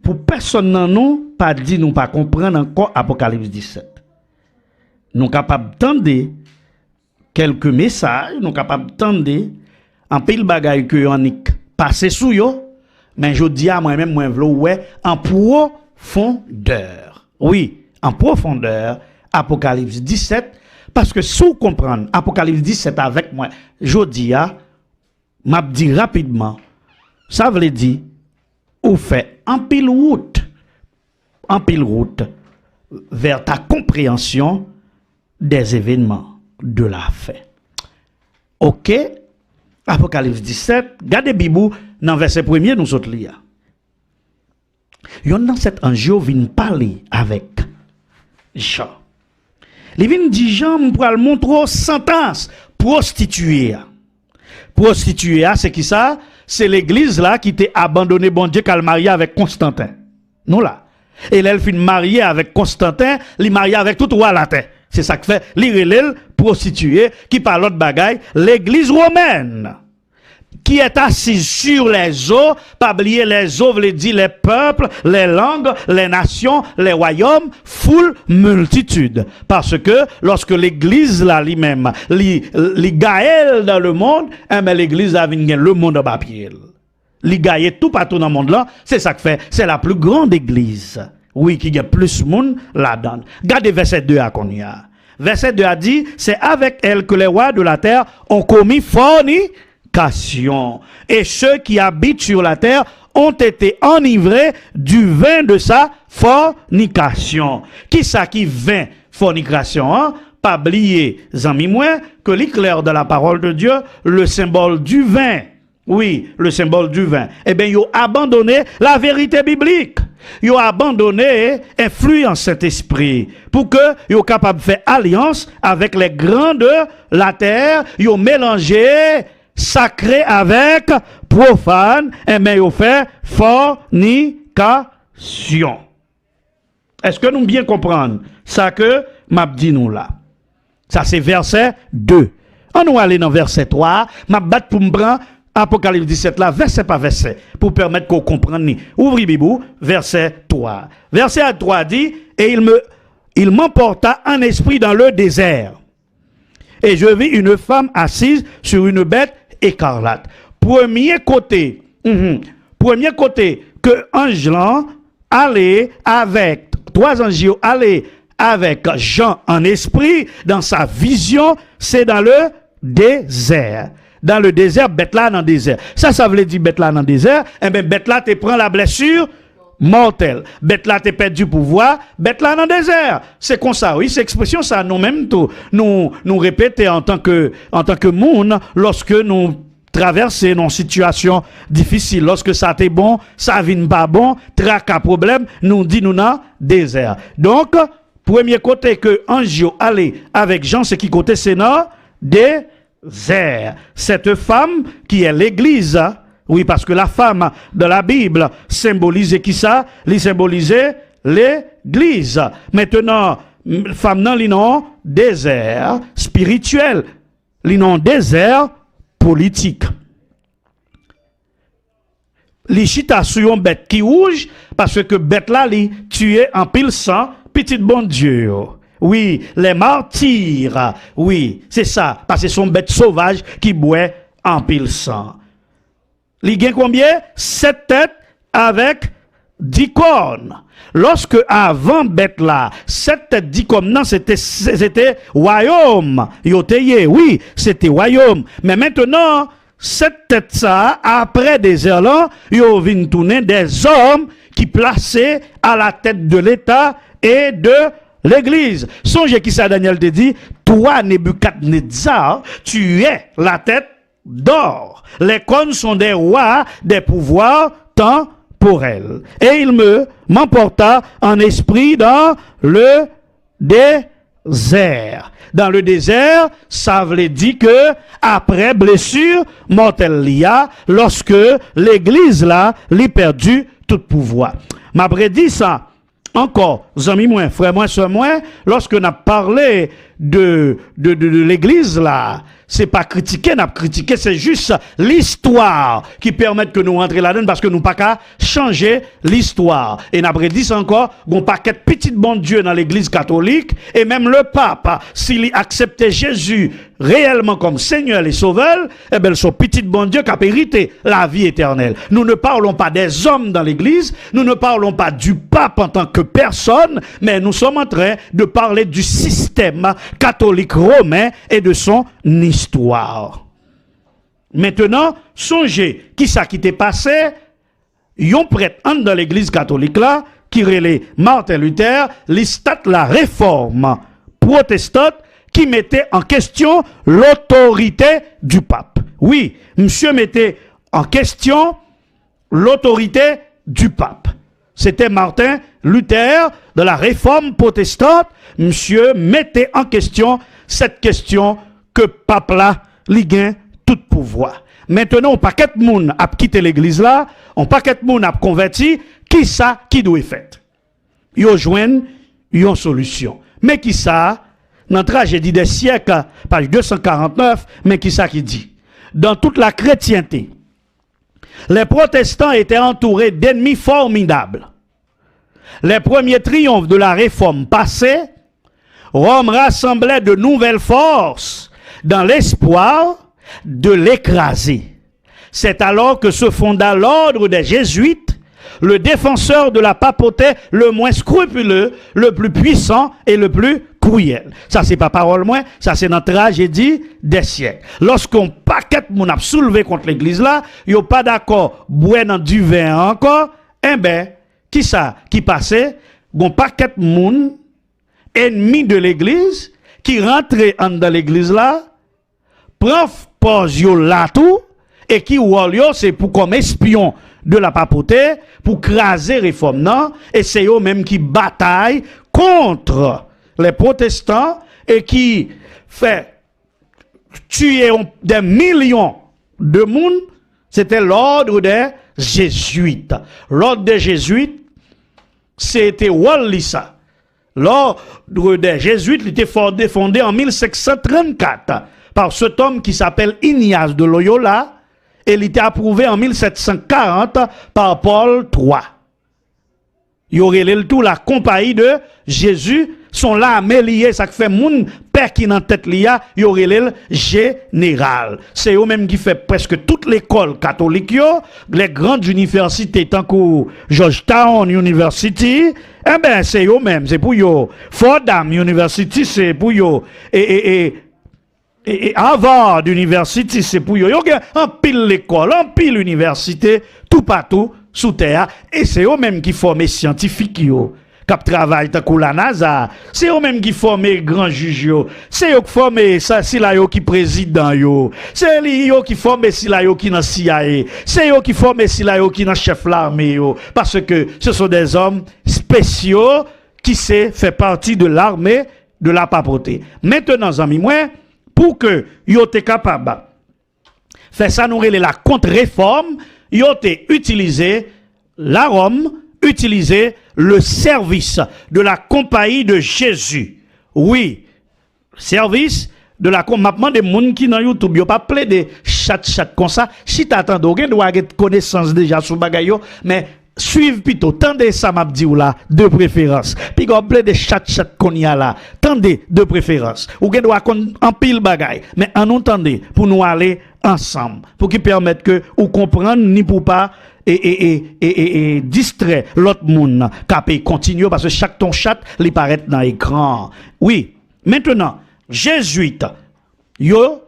pour personne nan nous pas dit nous pas comprendre encore Apocalypse 17. Nous capable d'entendre quelques messages, nous capable d'entendre en pile bagay que on passé sous yo, mais je dis à moi-même moi vle ouais en profondeur. Oui, en profondeur, Apocalypse 17, parce que si vous comprenez Apocalypse 17 avec moi, je dis, m'a dit rapidement, ça veut dire, ou fait en pile route vers ta compréhension des événements de la fin. Ok? Apocalypse 17, gardez Bible dans verset 1er, nous autres lire. Yon dans cet ange vient parler avec Jean. Il vient dire Jean pour le montrer sentence prostituée. Prostituée, c'est qui ça? C'est l'église là qui t'a abandonné bon Dieu qu'elle marié avec Constantin. Nous là. Et là elle fin mariée avec Constantin, elle mariée avec tout roi la terre. C'est ça que fait l'irélèle prostituée qui par l'autre bagaille, l'église romaine qui est assise sur les eaux, pas oublier les eaux, veut dire les peuples, les langues, les nations, les royaumes, foule, multitude. Parce que lorsque l'église là lui-même, li gaël dans le monde, mais l'église a venu le monde en papier. Li gaël tout partout dans le monde là, c'est ça que fait, c'est la plus grande église. Oui, qui a plus de monde là-dedans. Regardez verset 2 à Konya. Verset 2 a dit, c'est avec elle que les rois de la terre ont commis fornication. Et ceux qui habitent sur la terre ont été enivrés du vin de sa fornication. Qui ça qui vin fornication, hein? Pas oublier, amis moi, que l'éclair de la parole de Dieu, le symbole du vin. Oui, le symbole du vin. Eh bien, ils ont abandonné la vérité biblique. Ils ont abandonné influence Saint-Esprit pour que ils soient capables de faire alliance avec les grands de la terre. Ils ont mélangé sacré avec profane. Et bien, ils ont fait fornication. Est-ce que nous bien comprenons ça que m'a dit nous là? Ça, c'est verset 2. On nous aller dans verset 3. M'a battre pour me prendre Apocalypse 17 là, verset par verset, pour permettre qu'on comprenne. Ouvrez Bibou, verset 3. Verset 3 dit, et il m'emporta en esprit dans le désert. Et je vis une femme assise sur une bête écarlate. Premier côté que ange allait avec, 3 anges allaient avec Jean en esprit, dans sa vision, c'est dans le désert. Dans le désert, bête là dans le désert. Ça veut dire bête là dans le désert. Eh bien, bête là te prend la blessure mortelle. Bête là te perd du pouvoir. Bête là dans le désert. C'est comme ça, oui. C'est expression ça. Nous-mêmes, nous répétons en tant que monde, lorsque nous traversons nos situations difficiles. Lorsque ça t'est bon, ça vient pas bon, tracas problème, nous dit nous dans désert. Donc, premier côté que ange allait avec Jean, c'est qui côté c'est dans désert. Cette femme qui est l'église, oui, parce que la femme de la Bible symbolisait qui ça? Elle symbolisait l'église. Maintenant, femme dans l'inon désert spirituel, l'inon désert politique. Li chita sur une bête qui rouge parce que bête là li tué en pile sang petit bon Dieu. Oui, les martyrs. Oui, c'est ça. Parce que ce sont bêtes sauvages qui boivent en pile sang. Li gen combien? 7 têtes avec 10 cornes. Lorsque avant bête là, 7 têtes 10 cornes, non, c'était royaume. Yoteye, oui, c'était royaume. Mais maintenant, 7 têtes ça, après des heures là, yo vinn tourner des hommes qui plaçaient à la tête de l'État et de l'église. Songez qui ça Daniel te dit, toi Nebuchadnezzar, tu es la tête d'or. Les cornes sont des rois, des pouvoirs temporels. Et il m'emporta en esprit dans le désert. Dans le désert, ça veut dire que après blessure mortelle lorsque l'église là, lui perdu tout pouvoir. M'a prédit ça. Encore, amis moins, frère moins, soeur moins, lorsque on a parlé de l'église là, c'est pas critiquer, n'a critiqué, c'est juste l'histoire qui permet que nous rentrions là-dedans parce que nous pas qu'à changer l'histoire. Et n'a dit encore, bon paquet de petits bon Dieu dans l'église catholique et même le pape, s'il acceptait Jésus réellement comme Seigneur et Sauveur, eh bien, son petit bon Dieu qui a hérité la vie éternelle. Nous ne parlons pas des hommes dans l'église, nous ne parlons pas du pape en tant que personne, mais nous sommes en train de parler du système catholique romain et de son histoire. Maintenant, songez qui ça qui t'est passé, yon prêtre dans l'église catholique là, qui relait Martin Luther, l'istat la réforme protestante qui mettait en question l'autorité du pape. Oui, monsieur mettait en question l'autorité du pape. C'était Martin Luther de la réforme protestante. Monsieur mettait en question cette question que pape là, li gagne tout pouvoir. Maintenant, on paquet de monde a quitté l'église là, on paquet de monde a converti, qui ça qui doit faire? Yo joindre une solution. Mais qui ça? dans la tragédie des siècles, page 249, mais qui ça qui dit? Dans toute la chrétienté, les protestants étaient entourés d'ennemis formidables. Les premiers triomphes de la réforme passée, Rome rassemblait de nouvelles forces dans l'espoir de l'écraser. C'est alors que se fonda l'ordre des Jésuites, le défenseur de la papauté le moins scrupuleux, le plus puissant et le plus cruel. Ça, c'est pas parole moins, ça, c'est notre tragédie des siècles. Lorsqu'on paquet moun a soulevé contre l'église là, yo pas d'accord, boire dans du vin encore, eh ben, qui ça, qui passait, gon paquet moun, ennemi de l'église, qui rentrait dans l'église là, prend pose yo là tout, et qui wol yo, c'est pour comme espion de la papauté, pour craser réforme non, et c'est eux même qui bataille contre les protestants et qui fait tuer des millions de monde. C'était l'ordre des jésuites. L'ordre des jésuites, c'était Wallissa. L'ordre des jésuites était fondé en 1534 par cet homme qui s'appelle Ignace de Loyola. Et il était approuvé en 1740 par Paul III. Il y aurait le tout la compagnie de Jésus, sont là liés, ça fait moun père qui dans tête liya, il y aurait le général. C'est eux même qui fait presque toute l'école catholique yo, les grandes universités tant que Georgetown University, eh ben c'est eux même, c'est pour yo. Fordham University c'est pour yo et Harvard University, c'est pour yo. Yo en pile l'école, en pile l'université, tout partout sous terre. Et c'est eux même qui forment scientifiques yo. Qui travaillent dans la NASA. C'est eux même qui forment grands juges yo. C'est eux qui forment ça, si la yo qui président yo. C'est eux qui forment si la yo qui dans CIA. C'est eux qui forment si la yo qui dans chef l'armée yo. Parce que ce sont des hommes spéciaux qui fait partie de l'armée de la papauté. Maintenant, amis moi, pour que yo te capable faire ça nous la contre-réforme, yo te utilisé la Rome, utiliser le service de la compagnie de Jésus. Oui, service de la compagnie de monde qui dans YouTube, yo pas plein de chat comme ça. Si t'attends doit avoir connaissance déjà sur bagay yo, mais suivez plutôt, tendez ça m'a dit ou là, de préférence. Puis on plein de chat qu'on y a là, tendez de préférence. Ou gen doit en pile bagay, mais en entendez pour nous aller ensemble, pour qui permettre que ou comprendre ni pour pas et distraire l'autre monde capé continuer parce que chaque ton chat li paraît dans l'écran. Oui, maintenant jésuites yo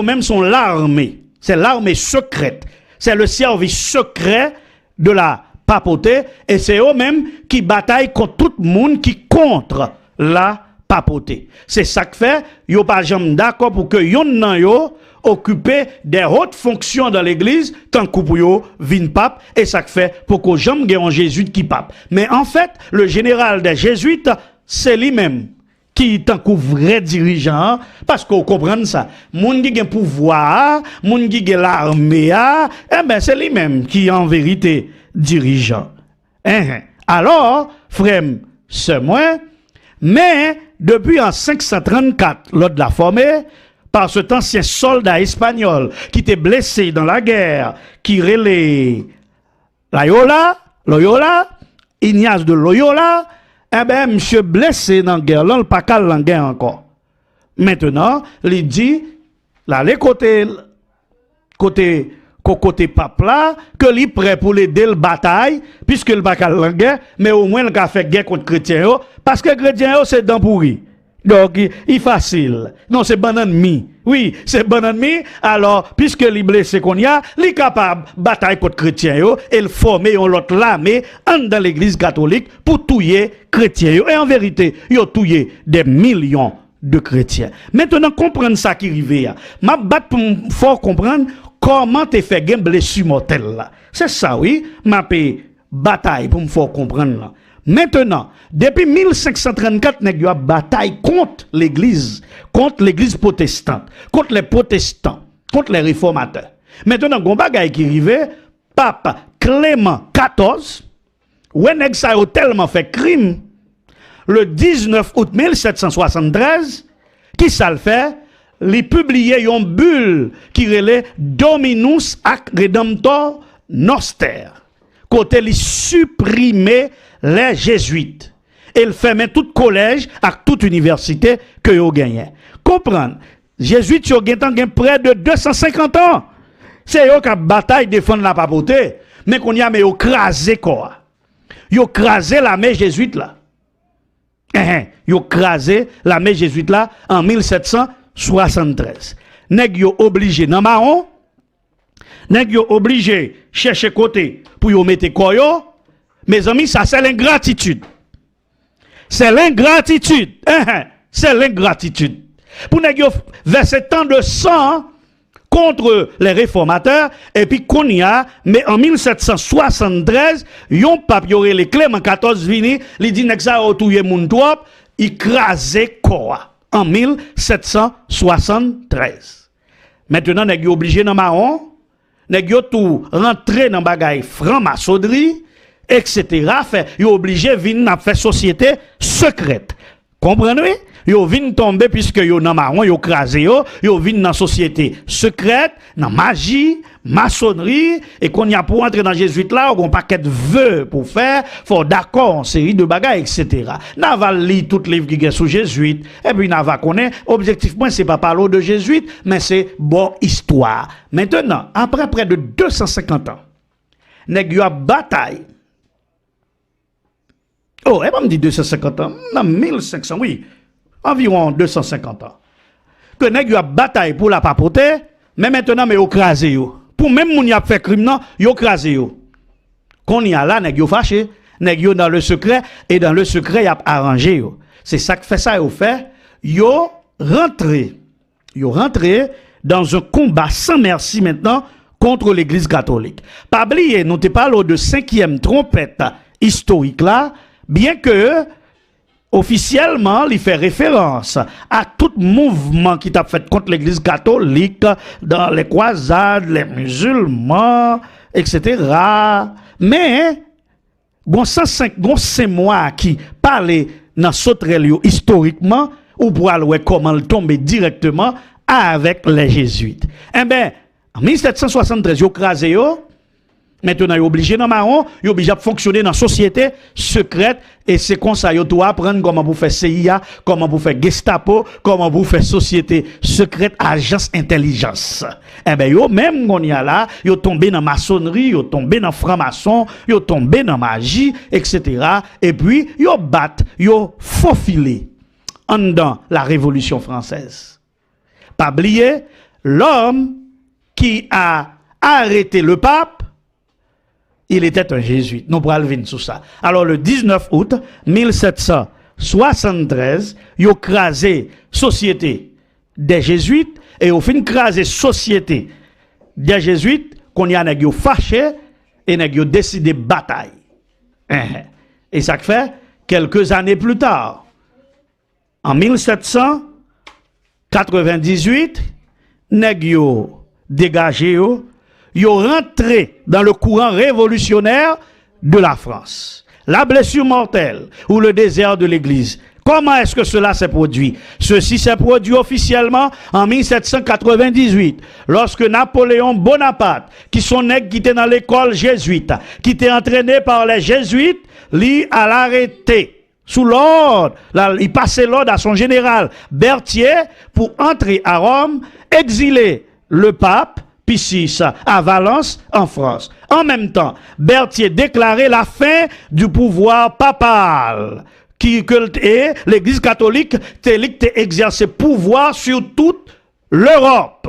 même sont l'armée, c'est l'armée secrète, c'est le service secret de la papauté et c'est eux-mêmes qui bataillent contre tout le monde qui contre la papauté. C'est ça que fait, yo pas jamais d'accord pour que yon nan yo occuper des hautes fonctions dans l'église tant que pour yo vin pape et ça que fait pour que jamais gen un jésuite qui pape. Mais en fait, le général des jésuites, c'est lui-même qui est un vrai dirigeant, parce qu'on comprend ça. Moun qui a pouvoir, moun qui a l'armée, eh ben c'est lui-même qui est en vérité dirigeant. Alors, frère, c'est moi, mais depuis en 534, lors de la formée, par cet ancien soldat espagnol qui était blessé dans la guerre, qui relait Loyola, Ignace de Loyola, eh ben, monsieur blessé dans la guerre, là, le pas calme dans la guerre encore. Maintenant, il dit, là, les côté pape là, que lui prêt pour l'aider la bataille, puisque le pas calme dans la guerre, mais au moins, il a fait guerre contre les chrétiens, parce que les chrétiens, c'est dans pourri. Donc, il est facile. Non, c'est bon ennemi. Oui, c'est bon ennemi. Alors, puisque les blessés qu'on y a, les capable de bataille contre les chrétiens, et le former l'autre l'armée dans l'église catholique pour tuer chrétiens. Et en vérité, ils ont tué des millions de chrétiens. Maintenant, comprendre ça qui arrive. Ma batte pour fort comprendre comment tu fais une blessure mortelle là. C'est ça, oui. Ma bataille pour me faire comprendre là. Maintenant, depuis 1534, nous avons bataille contre l'église protestante, contre les protestants, contre les réformateurs. Maintenant, il y a un bagage qui arrive, Pape Clément XIV, où ça a tellement fait crime, le 19 août 1773, Qui ça le fait? Les publier une bulle qui relève Dominus ac Redemptor Noster. Côté les supprimer les jésuites. Et il ferme tout collège et toute université que vous gagnez. Comprendre? Jésuites ont gagné près de 250 ans. C'est eux qui ont bataille défendre la papauté. Mais qu'on y a crasé quoi? Ils ont crasé l'armée jésuite là. Ils ont crasé l'armée jésuite là en 1773. Nèg yo obligé dans marron. Nèg yo obligé chercher côté pour yo mettre koyo. Mes amis, ça c'est l'ingratitude. C'est l'ingratitude. C'est l'ingratitude. Pour nèg yo verser tant de sang contre les réformateurs et puis qu'on y a mais en 1773 yon pape yoré les Clément 14 vini li dit nèg ça touyer moun trop écrasé quoi en 1773. Maintenant nèg yo obligé dans marron nèg yo tout rentrer dans bagay franc-maçonnerie etc. fait yo obligé venir faire société secrète. Comprenez? Yo vinn tomber puisque yo nan marron yo crasé yo vinn dans société secrète, dans magie, maçonnerie et qu'on y a pour entrer dans jésuite là, on paquet de vœux pour faire, faut d'accord en série de bagages etc. N'a va lire toutes les livres qui sont sous jésuite et puis n'a va connaître objectivement c'est pas parler de jésuite mais c'est bon histoire. Maintenant, après près de 250 ans, nèg yo a bataille. Oh, et pas me dit 250 ans, non 1500 oui. Environ 250 ans. Que nèg yo a bataille pour la papauté, mais maintenant mais yo crasé yo. Pour même moun y a fait crime non, yo crasé yo. Qu'on y a là nèg yo fâché, nèg yo dans le secret et dans le secret y a arrangé yo. C'est ça que fait ça yo fait, yo rentré dans un combat sans merci maintenant contre l'église catholique. Pas oublier, nous te parlons de 5e trompette historique là, bien que officiellement, il fait référence à tout mouvement qui t'a fait contre l'église catholique, dans les croisades, les musulmans, etc. Mais, bon, 105 mois qui parlaient dans sauterelle historiquement, ou pour aller comment le tomber directement avec les jésuites. Eh bien, en 1773, yo crasé yo. Maintenant, ils sont obligés dans marron, ils sont obligés de fonctionner dans la société secrète et c'est comme ça, ils doivent apprendre comment vous faire CIA, comment vous faire Gestapo, comment vous faire société secrète, agence intelligence. Eh bien, yo même on y a là, ils tombé dans maçonnerie, ils tombé dans franc-maçon, ils tombé dans magie, etc. Et puis, ils battent, ils faufilé en dans la Révolution française. Pas oublier, l'homme qui a arrêté le pape, il était un jésuite. Nous pourrons venir sur ça. Alors, le 19 août 1773, il a crasé société des jésuites et au fin crasé société des jésuites qu'on y a nèg yo fâché et nèg yo décidé bataille. Et ça fait quelques années plus tard, en 1798, nèg yo dégagé yo rentré dans le courant révolutionnaire de la France. La blessure mortelle ou le désert de l'église. Comment est-ce que cela s'est produit? Ceci s'est produit officiellement en 1798, lorsque Napoléon Bonaparte, qui sont nèg qui était dans l'école jésuite, qui était entraîné par les jésuites, lui à l'arrêté. Sous l'ordre, il passait l'ordre à son général Berthier pour entrer à Rome, exiler le pape Piscis à Valence, en France. En même temps, Berthier déclarait la fin du pouvoir papal, et l'Église catholique exerçait pouvoir sur toute l'Europe.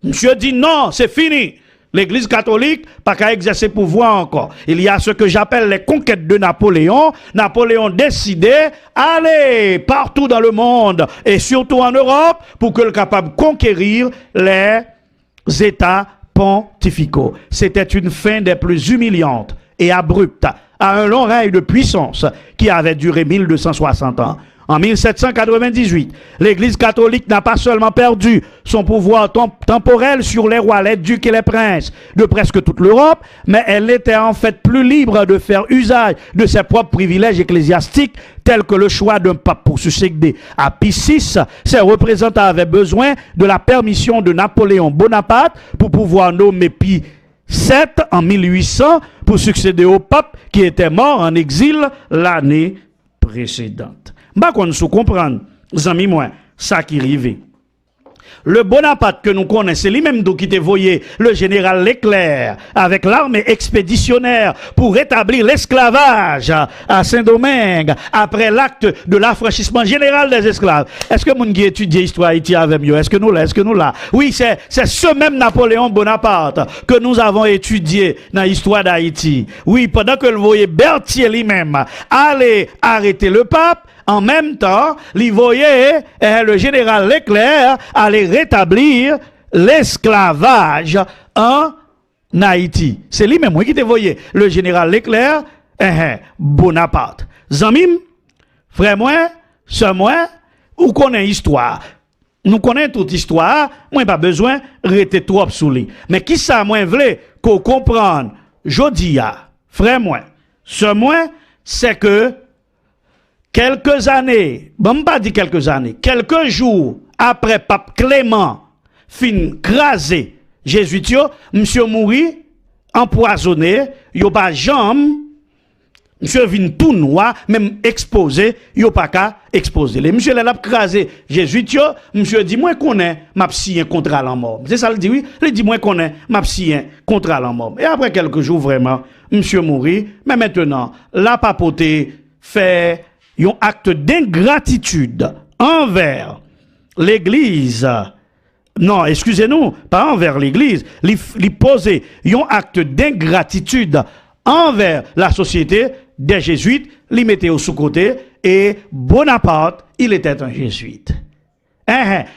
Monsieur dit non, c'est fini. L'Église catholique pas qu'à exercer pouvoir encore. Il y a ce que j'appelle les conquêtes de Napoléon. Napoléon décidait aller partout dans le monde et surtout en Europe pour que le capable de conquérir les États pontificaux. C'était une fin des plus humiliantes et abrupte à un long règne de puissance qui avait duré 1260 ans. En 1798, l'Église catholique n'a pas seulement perdu son pouvoir temporel sur les rois, les ducs et les princes de presque toute l'Europe, mais elle était en fait plus libre de faire usage de ses propres privilèges ecclésiastiques, tels que le choix d'un pape pour succéder à Pie VI. Ses représentants avaient besoin de la permission de Napoléon Bonaparte pour pouvoir nommer Pie VII en 1800 pour succéder au pape qui était mort en exil l'année précédente. Bah qu'on se comprendre, amis moi, ça qui arrive. Le Bonaparte que nous connaissons, c'est lui-même qui était voyé le général Leclerc avec l'armée expéditionnaire pour rétablir l'esclavage à Saint-Domingue après l'acte de l'affranchissement général des esclaves. Est-ce que mon qui étudie l'histoire Haïti avec mieux? Est-ce que nous là? Oui, c'est ce même Napoléon Bonaparte que nous avons étudié dans l'histoire d'Haïti. Oui, pendant que le voyait Berthier lui-même aller arrêter le pape, en même temps, il voyait le général Leclerc aller rétablir l'esclavage en Haïti. C'est lui-même qui te voyait le général Leclerc, Bonaparte. Zamim, frère moi, sœur moi, ou connaît histoire. Nous connaissons toute histoire, moi pas besoin de rester trop sous lui. Mais qui ça moi voulait qu'on comprenne, jodi a, frère moi, sœur moi, c'est que quelques années, bon pas dit quelques années, quelques jours après pape Clément fin crasé jésuitio, monsieur mouri empoisonné, yo pas jambe, monsieur vin tout noir, même exposé, yo pas ka exposé. Les monsieur l'a crasé jésuitio, monsieur dit moi connais m'a signé contrat la mort. C'est ça le dit oui, il dit moi connais m'a signé contrat la mort. Et après quelques jours vraiment, monsieur mouri, mais maintenant la papauté fait un acte d'ingratitude envers l'Église. Non, excusez-nous, pas envers l'Église. Il posait un acte d'ingratitude envers la société des jésuites, il mettait au sous-côté, et Bonaparte, il était un jésuite.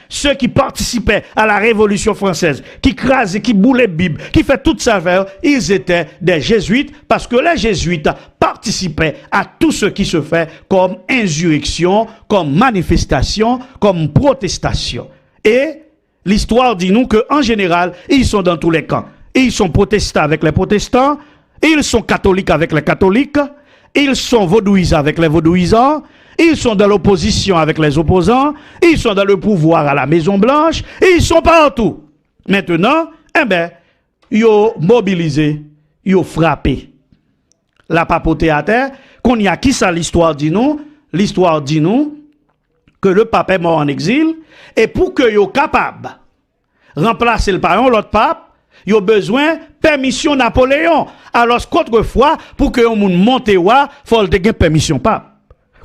Ceux qui participaient à la Révolution française, qui crasaient, qui boulaient Bible, qui fait toute sa vie, ils étaient des jésuites parce que les jésuites participaient à tout ce qui se fait comme insurrection, comme manifestation, comme protestation. Et l'histoire dit nous qu'en général, ils sont dans tous les camps. Ils sont protestants avec les protestants, ils sont catholiques avec les catholiques, ils sont vaudouisants avec les vaudouisants, ils sont dans l'opposition avec les opposants, ils sont dans le pouvoir à la Maison Blanche, ils sont partout. Maintenant, ils ont mobilisé, ils ont frappé la papauté à terre. Qu'on y a qui ça l'histoire dit nous? L'histoire dit nous que le pape est mort en exil et pour que yo capable remplacer le par l'autre pape, il a besoin de permission Napoléon. Alors qu'autrefois, pour que on monte wa, faut le permission pape.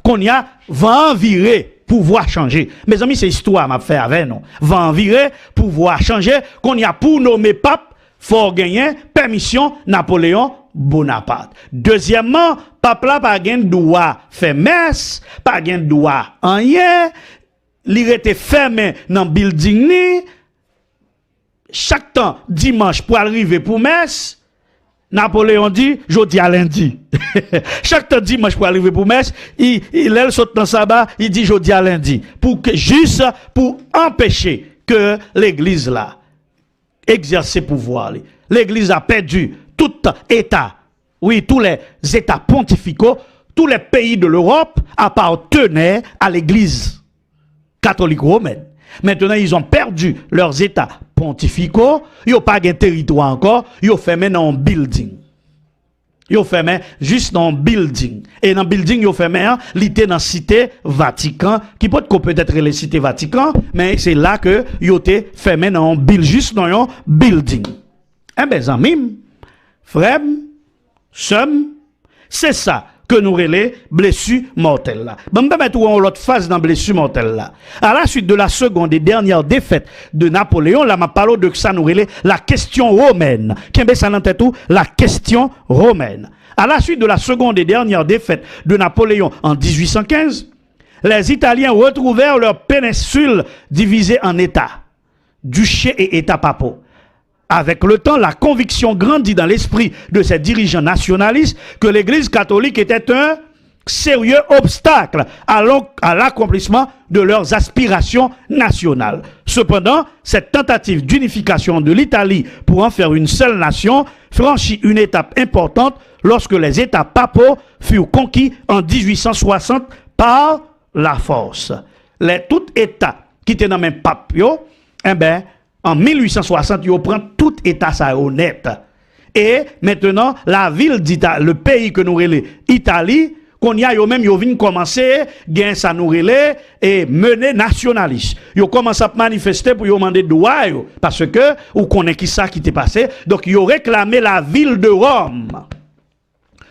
Qu'on y a va virer pouvoir changer. Mes amis, c'est histoire m'a fait avec nous. Va virer pouvoir changer. Qu'on y a pour nommer pape, faut gagner permission Napoléon Bonaparte. Deuxièmement, pape là pas gain droit faire messe, pas gain droit rien. Il était fermé dans building ni. Chaque temps dimanche pour arriver pour messe, Napoléon dit jeudi à lundi. Chaque temps dimanche pour arriver pour messe, il saute dans sabbat, il dit jeudi à lundi juste pour empêcher que l'église là exerce ses pouvoirs. L'église a perdu tout état. Oui, tous les états pontificaux, tous les pays de l'Europe appartenaient à l'église catholique romaine. Maintenant, ils ont perdu leurs états pontificaux, ils n'ont pas de territoire encore, ils ont fait maintenant un building. Ils ont fait juste dans un building. Et dans le building, ils ont fait l'été dans la cité Vatican, qui peut-être la cité Vatican, mais c'est là que ils ont fait maintenant un building, juste dans un building. Eh bien, amis, frères, sœurs, c'est ça que nous relais blessure mortelle là. Bon, ben mettre l'autre phase dans blessure mortelle là. À la suite de la seconde et dernière défaite de Napoléon, là m'a parlé de ça nous relais la question romaine. Qui est ça dans tête tout la question romaine. À la suite de la seconde et dernière défaite de Napoléon en 1815, les Italiens retrouvèrent leur péninsule divisée en États, duchés et États papaux. Avec le temps, la conviction grandit dans l'esprit de ces dirigeants nationalistes que l'Église catholique était un sérieux obstacle à l'accomplissement de leurs aspirations nationales. Cependant, cette tentative d'unification de l'Italie pour en faire une seule nation franchit une étape importante lorsque les États papaux furent conquis en 1860 par la force. Tout État qui était dans le même pape, en 1860, ils prennent tout État ça honnête. Et maintenant, la ville d'Italie, le pays que nous relais, Italie, qu'on y a yo même yo vinn commencer gain ça nous relais et mener nationaliste. Yo commence à manifester pour yo demander droit yo parce que ou connaît qui ça qui t'est passé. Donc yo réclamé la ville de Rome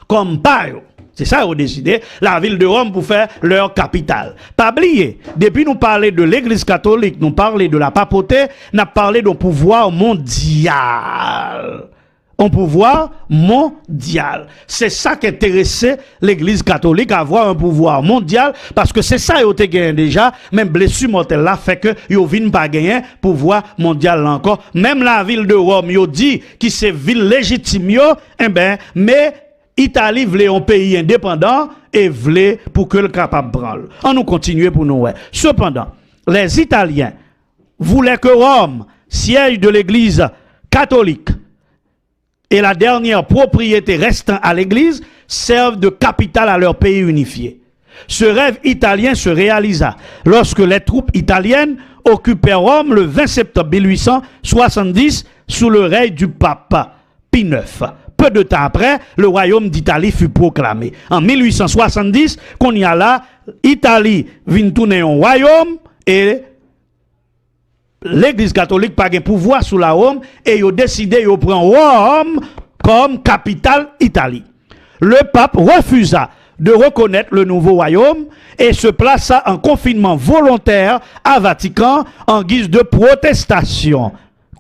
comme pas yo. C'est ça ont décidé la ville de Rome pour faire leur capitale. Pas oublier, depuis nous parler de l'église catholique, nous parler de la papauté, n'a parlé d'un pouvoir mondial. Un pouvoir mondial. C'est ça qui intéressait l'Église catholique, avoir un pouvoir mondial, parce que c'est ça qu'ils ont gagné déjà, même blessure mortelle là fait que ils ne viennent pas gagner pouvoir mondial là encore. Même la ville de Rome, ils dit que c'est ville légitime, mais Italie voulait un pays indépendant et voulait pour que le capable branle. On nous continue pour nous. Cependant, les Italiens voulaient que Rome, siège de l'Église catholique, et la dernière propriété restant à l'église servent de capitale à leur pays unifié. Ce rêve italien se réalisa lorsque les troupes italiennes occupèrent Rome le 20 septembre 1870 sous le règne du pape Pie IX. Peu de temps après, le royaume d'Italie fut proclamé. En 1870, qu'on y a là, Italie vint tourner un royaume et l'Église catholique pas de pouvoir sous la Rome et ils ont décidé de prendre Rome comme capitale Italie. Le pape refusa de reconnaître le nouveau royaume et se plaça en confinement volontaire à Vatican en guise de protestation.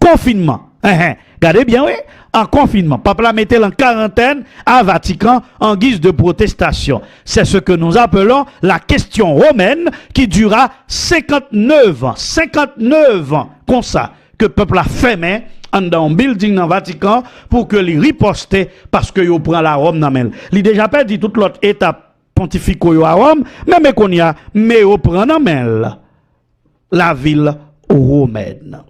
Confinement. Regardez bien, oui. En confinement. Pape la mettait en quarantaine à Vatican en guise de protestation. C'est ce que nous appelons la question romaine qui dura 59 ans. 59 ans. Comme ça. Que le peuple a fait, mais dans un building dans Vatican pour que les riposte parce que yo prend la Rome dans main. Il déjà perdu toute l'autre étape pontificale à Rome, même qu'on y a, mais yo prend dans main la ville romaine.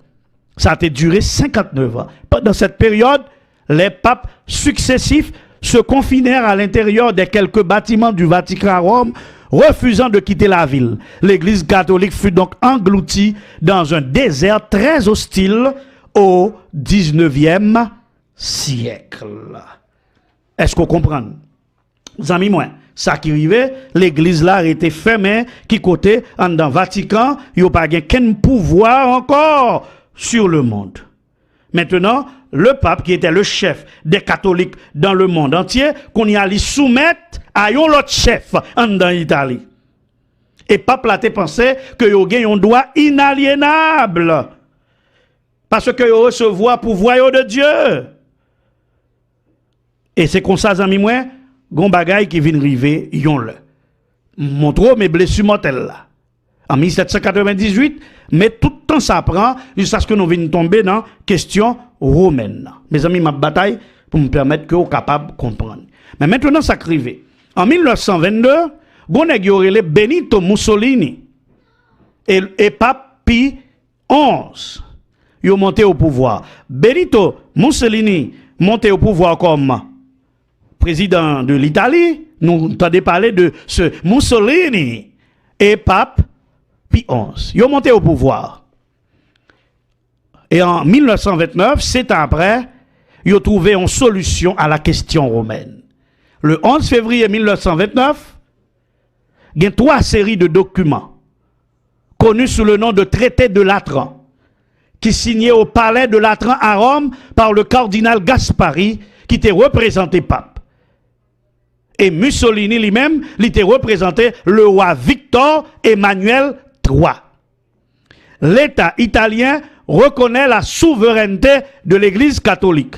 Ça a duré 59 ans. Pendant cette période, les papes successifs se confinèrent à l'intérieur des quelques bâtiments du Vatican à Rome, refusant de quitter la ville. L'Église catholique fut donc engloutie dans un désert très hostile au 19e siècle. Est-ce qu'on comprend? Amis moi, ça qui arrivait, l'église là était fermée, qui côté en dans Vatican, il n'y a pas qu'un pouvoir encore sur le monde. Maintenant, le pape qui était le chef des catholiques dans le monde entier, qu'on y allait soumettre à un autre chef en dans l'Italie. Et pape là te pensé que yo gen un droit inaliénable. Parce que yo recevoir pouvoir de Dieu. Et c'est comme ça, amis moi, gon bagay qui vient river yon le. Montre mes blessures mortelles là. En 1798, mais tout le temps ça prend jusqu'à ce que nous venions tomber dans question romaine. Mes amis, ma bataille pour me permettre que vous capable de comprendre. Mais maintenant ça arrive. En 1922, gon nèg yo relé Benito Mussolini et pape Pie XI. Yo monté au pouvoir. Benito Mussolini monté au pouvoir comme président de l'Italie. Nous entendons parler de ce Mussolini et pape Pie XI. Ils ont monté au pouvoir. Et en 1929, 7 ans après, ils ont trouvé une solution à la question romaine. Le 11 février 1929, il y a 3 séries de documents connus sous le nom de traité de Latran, qui signé au palais de Latran à Rome par le cardinal Gaspari, qui était représenté pape. Et Mussolini lui-même, il était représenté le roi Victor Emmanuel III. L'État italien reconnaît la souveraineté de l'Église catholique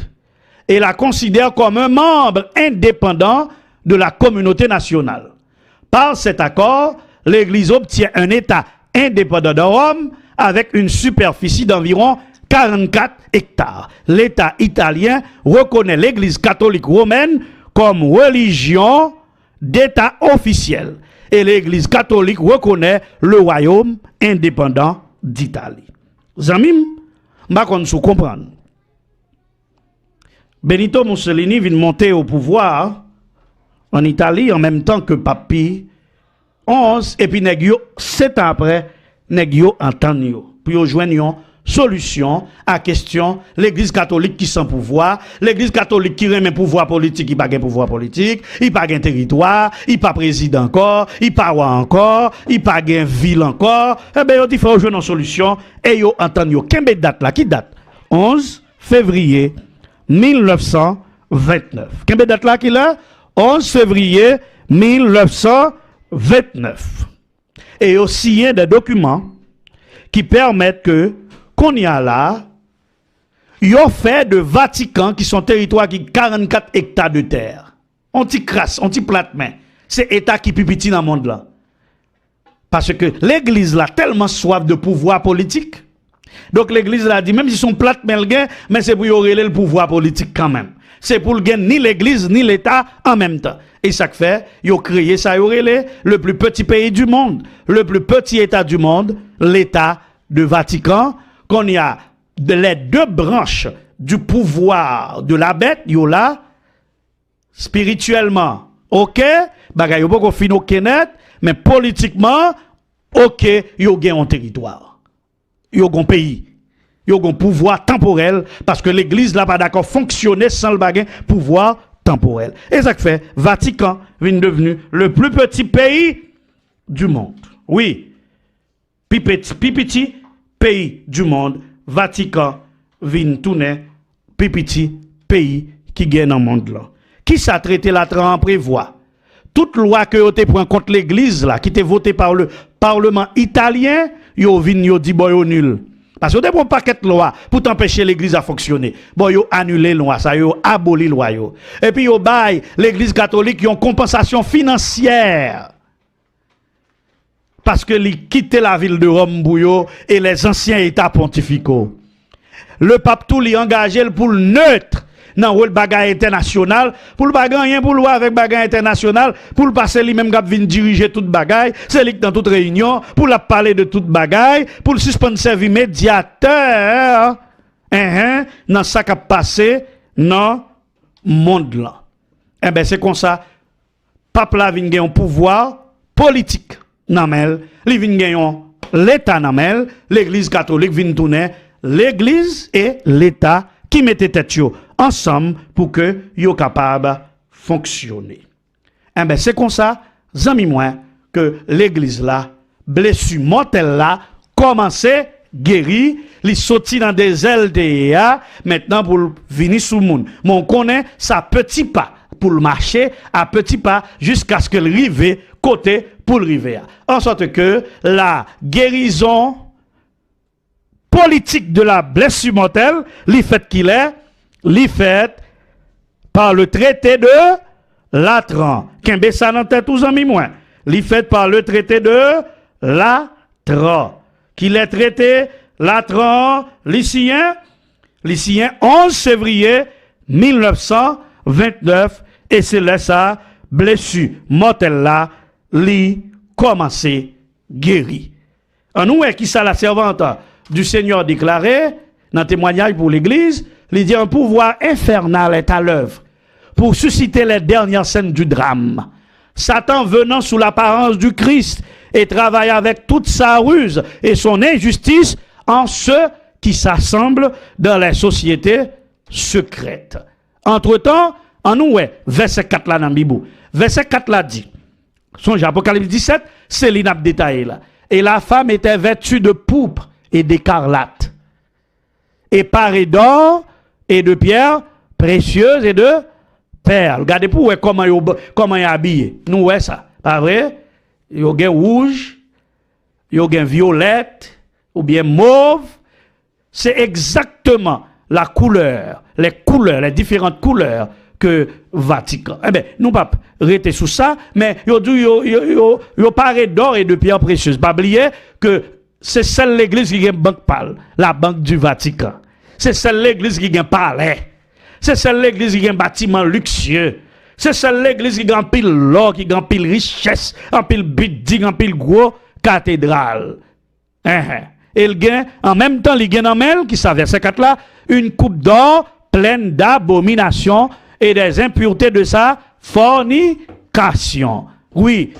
et la considère comme un membre indépendant de la communauté nationale. Par cet accord, l'Église obtient un État indépendant de Rome avec une superficie d'environ 44 hectares. L'État italien reconnaît l'Église catholique romaine comme religion d'État officiel. Et l'Église catholique reconnaît le royaume indépendant d'Italie. Zamim, ma kon sou comprendre. Benito Mussolini vient monter au pouvoir en Italie en même temps que Pape Pie XI, et puis nèg yo 7 ans après, nèg yo entend yo. Puis yo joignent une solution à question l'église catholique qui sans pouvoir, l'église catholique qui remet pouvoir politique, il pas gain pouvoir politique, il pas gain territoire, il pas président encore, il pas roi encore, il pas gain ville encore. Eh ben yo dit faut jouer une solution et yo entend yo. Quelle date là? Qui date? 11 février 1929. Quelle date là qui là? 11 février 1929. Et aussi il y a des documents qui permettent que qu'on y a là, ils ont fait de Vatican, qui sont territoires qui 44 hectares de terre. On t'y crasse, on t'y plate main. C'est l'État qui pipiti dans le monde là. Parce que l'église là, tellement soif de pouvoir politique. Donc l'église là dit, même si son plate main mais c'est pour y aurer le pouvoir politique quand même. C'est pour le gagner ni l'église ni l'État en même temps. Et ça fait, ils ont créé ça, le plus petit pays du monde, le plus petit État du monde, l'État de Vatican, qu'on y a les deux branches du pouvoir de la bête, yo là, spirituellement, ok, bagay yo pas fin ok net, mais politiquement, ok, yo gen un territoire, yo gen pays, yo gen pouvoir temporel, parce que l'église là pas d'accord fonctionner sans le bagay pouvoir temporel. Et ça fait, Vatican vient devenu le plus petit pays du monde. Oui, petit pays du monde, Vatican vient tourner petit pays qui gagne dans le monde là. Qui s'a traité la en prévoit? Toute loi que vous avez pris contre l'église là, qui était votée par le Parlement italien, yo vinn yo dit bon yo nul. Parce que vous avez un paquet de loi pour t'empêcher l'église à fonctionner. Bon, yo annulé loi, ça yo aboli loi yo. Et puis yo bail l'église catholique yon compensation financière. Parce que li quitté la ville de Rome bouyo et les anciens états pontificaux. Le pape tout li engagé pour le neutre dans le bagage international, pour le bagage rien pour loi avec bagage international, pour le passer lui même qui vient diriger toute bagaille, c'est lui dans toute réunion, pour la parler de toute bagaille, pour le suspendre servir médiateur, dans ça qui a passé dans le monde là. Eh ben c'est comme ça, pape là vient gagner un pouvoir politique. Namel, li vin gayon l'État namel, l'église catholique vin tourner l'église et l'État qui mettait tête yo ensemble pour que yo capable fonctionner. Eh ben c'est comme ça, zami moi que l'église là, blessure mortelle là commençait guéri, li sorti dans des ailes de maintenant pour venir sous le monde. Mon connaît ça petit pas pour le marcher à petit pas jusqu'à ce que le rive côté pour le river. En sorte que la guérison politique de la blessure mortelle, li fait qu'il est, li fait par le traité de Latran. Kembe ça dans tête tous amis moi. Li fait par le traité de Latran. Qu'il est traité Latran lycéen 11 février 1929 et c'est là ça blessure mortelle là li commencé guéri. En nous qui ça la servante du Seigneur déclaré dans témoignage pour l'église, il dit un pouvoir infernal est à l'œuvre pour susciter les dernières scènes du drame. Satan venant sous l'apparence du Christ et travaille avec toute sa ruse et son injustice en ceux qui s'assemblent dans les sociétés secrètes. Entre-temps, en nous verset 4 là dans la Bible. Verset 4 là dit, songe Apocalypse 17, c'est l'inap détaillé là. Et la femme était vêtue de pourpre et d'écarlate, et parée d'or et de pierres précieuses et de perles. Regardez pour comment il est habillé. Nous ouais ça, pas vrai? Il y a rouge, il y a violette ou bien mauve. C'est exactement la couleur, les différentes couleurs que Vatican. Eh bien, nous pas rester sous ça, mais yo paré d'or et de pierres précieuses. Pas oublier que c'est celle l'église qui a une banque pâle, la banque du Vatican. C'est celle l'église qui a un palais. C'est celle l'église qui a un bâtiment luxueux. C'est celle l'église qui a pile l'or, qui a pile richesse, en pile building, en pile gros cathédrale. Et il gagne, en même temps, il gagne en main, qui ça verset 4 là, une coupe d'or pleine d'abominations et des impuretés de sa fornication. Oui,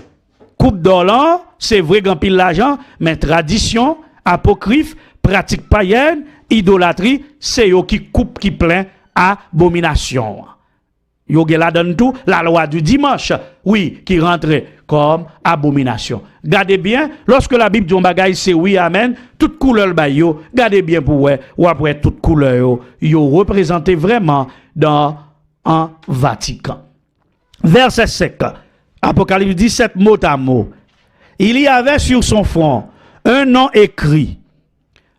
coupe d'or là, c'est vrai qu'on pile l'argent, mais tradition, apocryphe, pratique païenne, idolâtrie, c'est eux qui coupe, qui plein abomination. Yo la donne tout, la loi du dimanche, oui, qui rentre comme abomination. Gardez bien, lorsque la Bible dit un bagage, c'est oui, amen, toute couleur ba yo, gardez bien pour ouais, ou après toute couleur yo représenté vraiment dans un Vatican. Verset 5, Apocalypse 17, mot à mot. Il y avait sur son front un nom écrit,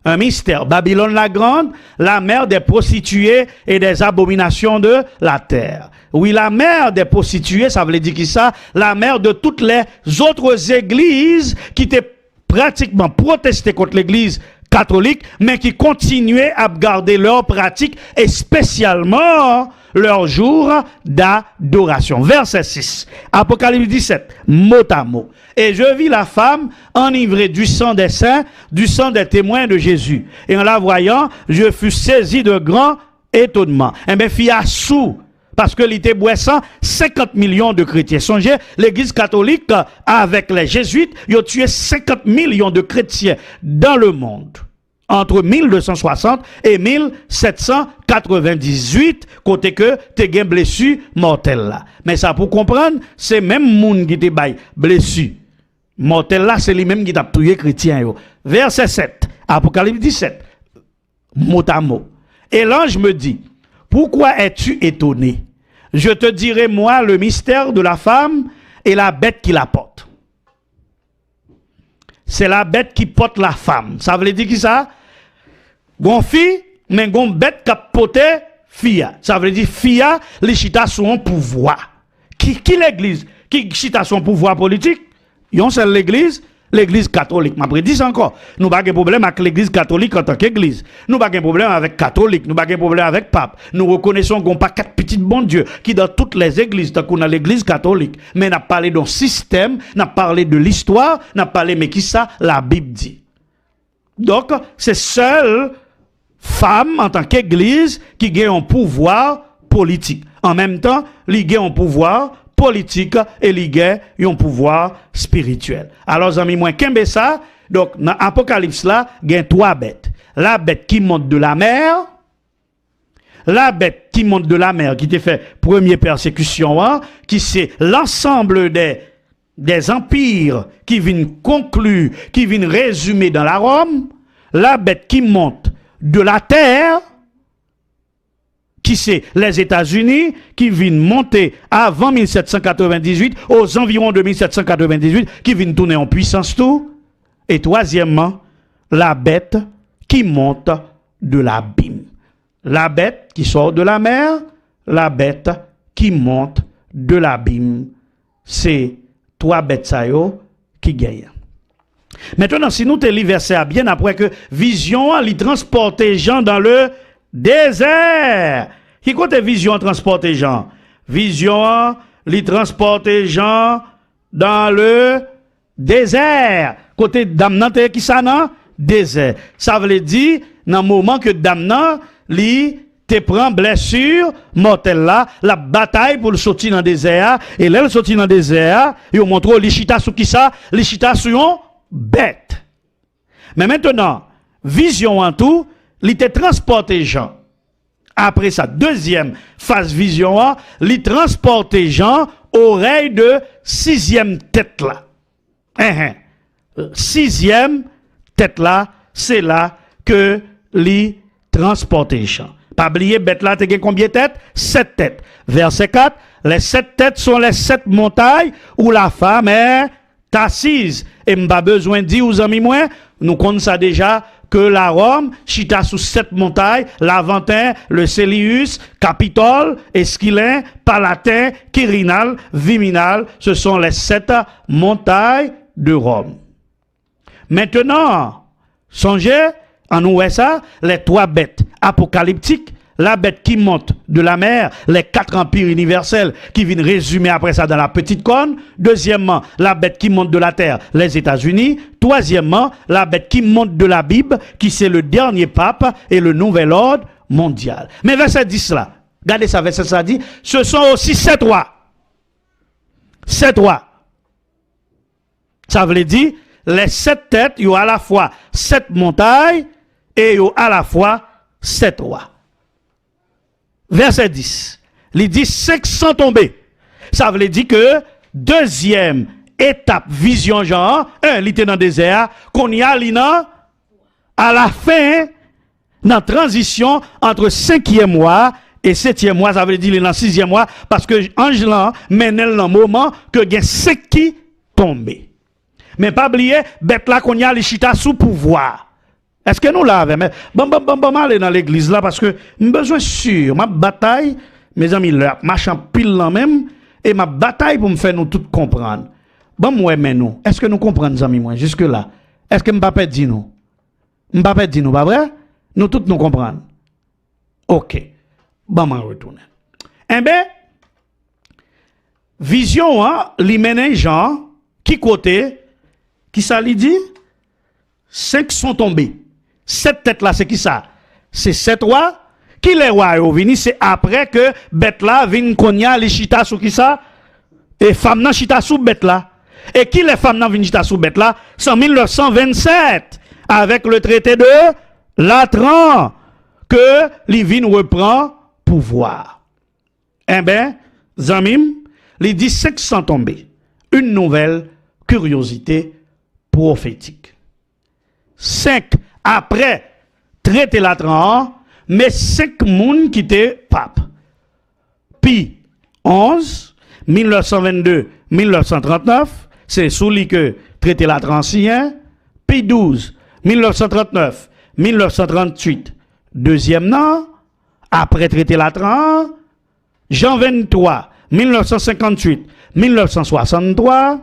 un mystère, Babylone la grande, la mère des prostituées et des abominations de la terre. Oui, la mère des prostituées, ça veut dire qui ça? La mère de toutes les autres églises qui étaient pratiquement protestées contre l'église catholique, mais qui continuaient à garder leur pratique et spécialement leur jour d'adoration. Verset 6, Apocalypse 17, mot à mot. Et je vis la femme enivrée du sang des saints, du sang des témoins de Jésus. Et en la voyant, je fus saisi de grand étonnement. Eh bien, fille à sous, parce que l'ité boissant 50 millions de chrétiens. Songez, l'église catholique, avec les jésuites, ils ont tué 50 millions de chrétiens dans le monde. Entre 1260 et 1798, côté que t'es gain blessure mortelle là. Mais ça pour comprendre, c'est même monde qui te bail blessure mortelle là, c'est lui-même qui t'a tué chrétien yo. Verset 7, Apocalypse 17, mot à mot. Et l'ange me dit, pourquoi es-tu étonné? Je te dirai moi le mystère de la femme et la bête qui la porte. C'est la bête qui porte la femme. Ça veut dire qui ça? Gon fille, mais gon bête qui porte fille. Ça veut dire fille, les chita son pouvoir. Qui l'église? Qui chita son pouvoir politique? Yon c'est l'église catholique. M'a dit encore. Nous pas de problème avec l'église catholique en tant qu'église. Nous pas de problème avec catholique, nous pas de problème avec pape. Nous reconnaissons qu'on pas quatre petits bons dieux qui dans toutes les églises, tant qu'on a l'église catholique, mais n'a parlé d'un système, n'a parlé de l'histoire, n'a parlé mais qui ça la Bible dit. Donc, c'est seule femme en tant qu'église qui gagne un pouvoir politique. En même temps, il gagne un pouvoir politique et il gagne un pouvoir spirituel. Alors, amis, moi, qu'est-ce ça? Donc, dans l'Apocalypse là, il y a trois bêtes. La bête qui monte de la mer, la bête qui monte de la mer, qui te fait première persécution, hein, qui c'est l'ensemble des empires qui viennent conclure, qui viennent résumer dans la Rome, la bête qui monte de la terre, qui c'est les États-Unis, qui viennent monter avant 1798, aux environs de 1798, qui viennent tourner en puissance tout. Et troisièmement, la bête qui monte de l'abîme. La bête qui sort de la mer, la bête qui monte de l'abîme. C'est trois bêtes ça yo qui gagnent. Maintenant, si nous te lis verset bien après que vision li transporter Jean dans le désert. Qui côté vision transporter Jean? Vision li transporter Jean dans le désert. Côté damnante qui ça non? Désert. Ça veut dire dans le moment que damnant li te prend blessure mortelle là, la bataille pour le sortir dans le désert et là le sortir dans le désert, il montre li chita sous qui ça? Li chita sous bête. Mais maintenant, vision en tout, il te transporté Jean. Après sa deuxième phase vision, il transporté Jean oreille de sixième tête là. Sixième tête là, c'est là que il transporté Jean. Pas oublier bête là, tu as combien de têtes? 7 têtes. Verset 4, les 7 têtes sont les 7 montagnes où la femme est assise. Et m'pas besoin de dire aux amis moi, nous connaissons ça déjà que la Rome, chita sous 7 montagnes, l'Aventin, le Célius, Capitole, Esquilin, Palatin, Quirinal, Viminal, ce sont les 7 montagnes de Rome. Maintenant, songez, en USA, les 3 bêtes apocalyptiques, la bête qui monte de la mer, les 4 empires universels qui viennent résumer après ça dans la petite corne. Deuxièmement, la bête qui monte de la terre, les États-Unis. Troisièmement, la bête qui monte de la Bible, qui c'est le dernier pape et le nouvel ordre mondial. Mais verset 10 là, regardez ça, verset ça dit, ce sont aussi 7 rois. 7 rois. Ça veut dire, les 7 têtes, il y a à la fois 7 montagnes et il y a à la fois 7 rois. Verset 10. Il dit 500 tombés. Ça veut dire que deuxième étape, vision genre, il était dans le désert, qu'on y a à la fin, dans la transition entre 5e mois et 7e mois, ça veut dire dans le 6e mois, parce que ange là mène dans le moment que il y a 5 qui tombent. Mais pas oublier, bête là qu'on y a les chita sous pouvoir. Est-ce que nous l'avons? Bon, aller dans l'église là parce que j'ai besoin sûr, ma bataille, mes amis, leur marchant pile là même, et ma bataille pour me faire nous tout comprendre. Bon, moi, mais nous, est-ce que nous comprenons, amis, moi, jusque là? Est-ce que m'pas dit nous? M'pas dit nous, pas vrai? Nous tous nous comprenons. Ok. Bon, m'en retourne. Eh bien, vision, hein, li mène gens, qui côté, qui ça li dit? 5 sont tombés. 7 têtes là, c'est qui ça? C'est 7 rois. Qui les rois ont venu? C'est après que bête là vient konya les chita sous qui ça? Et femme nan chita sous bête là. Et qui les femmes nan vient chita sous bête là? C'est en 1927 avec le traité de Latran que Livine reprend pouvoir. Eh bien, Zamim, les 17 sont tombés. Une nouvelle curiosité prophétique. 5 après traité Latran, mais 5 moun qui étaient pape. Puis 11, 1922, 1939, c'est sous lui que traité Latran ancien. Puis 12, 1939, 1938, deuxième nom, après traité Latran. Jean 23, 1958, 1963,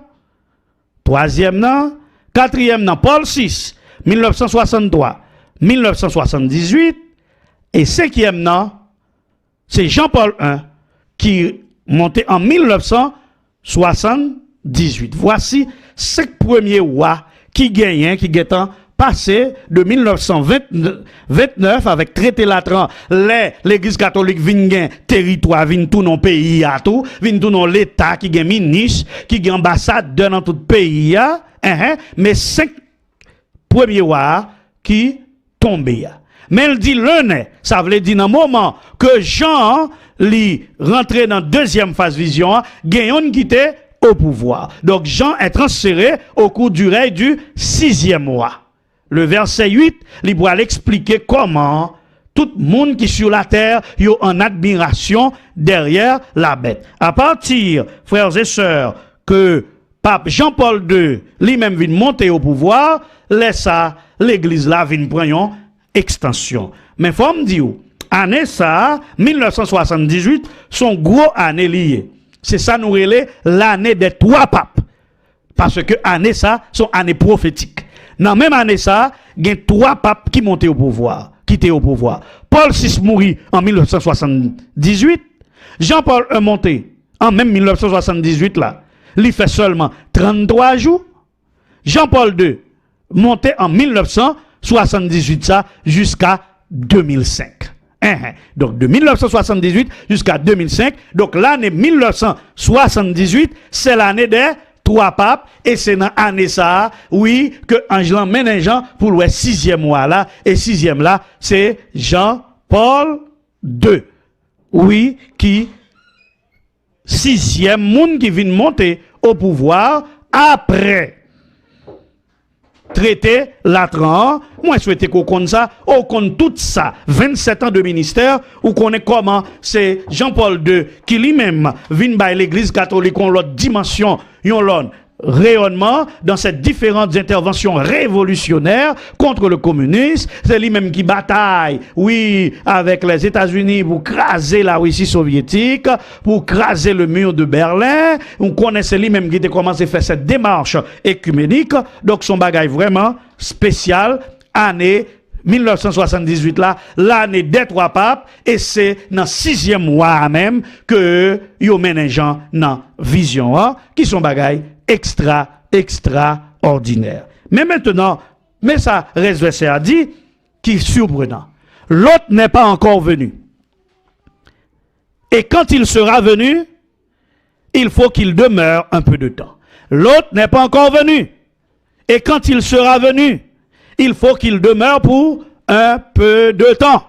troisième nom. Quatrième nom, Paul 6, 1963, 1978. Et cinquième nom, c'est Jean-Paul I qui montait en 1978. Voici 5 premiers rois qui gagnent, qui guettent passé de 1929 avec traité Latran, l'église catholique vient gain territoire, vient tout nos pays à tout, vient tout nos l'état qui gagne ministre, qui gagne ambassade dans tout pays mais 5 premiers rois qui tombent. Mais il dit l'un, ça veut dire dans le moment que Jean li rentré dans deuxième phase vision, gagne qui était au pouvoir. Donc Jean est transféré au cours du règne du 6e mois. Le verset 8, il va expliquer comment tout le monde qui est sur la terre est en admiration derrière la bête. À partir, frères et sœurs, que pape Jean-Paul II lui-même vient monter au pouvoir, laisse l'église là vient prendre extension. Mais faut me dire, année ça, 1978, son gros année liée. C'est ça nous relève l'année des 3 papes. Parce que année ça, son année prophétique. Dans la même année ça, il y a 3 papes qui montaient au pouvoir, qui étaient au pouvoir. Paul VI mourit en 1978. Jean-Paul I monté en même 1978 là. Il fait seulement 33 jours. Jean-Paul II monté en 1978 ça jusqu'à 2005. Donc de 1978 jusqu'à 2005. Donc l'année 1978, c'est l'année des 3 papes, et c'est dans l'année ça, oui, que Angelan mène un Jean pour le 6e mois là, et 6e là, c'est Jean-Paul II. Oui, qui 6e monde qui vient monter au pouvoir après traité Latran. Moi, je souhaite qu'on connaisse ça, on connaît tout ça. 27 ans de ministère, ou connaît comment c'est Jean-Paul II qui lui-même vient by l'église catholique en l'autre dimension, yon l'autre rayonnement dans ces différentes interventions révolutionnaires contre le communisme. C'est lui-même qui bataille, oui, avec les États-Unis pour craser la Russie soviétique, pour craser le mur de Berlin. On connaît lui-même qui a commencé à faire cette démarche écuménique. Donc son bagage vraiment spécial, année 1978 là, l'année des 3 papes, et c'est dans 6e mois même que yo mène gens dans vision, hein, qui sont bagailles extraordinaires. Mais maintenant, mais ça reste verset a dit, qui est surprenant. L'autre n'est pas encore venu. Et quand il sera venu, il faut qu'il demeure un peu de temps. L'autre n'est pas encore venu. Et quand il sera venu, il faut qu'il demeure pour un peu de temps.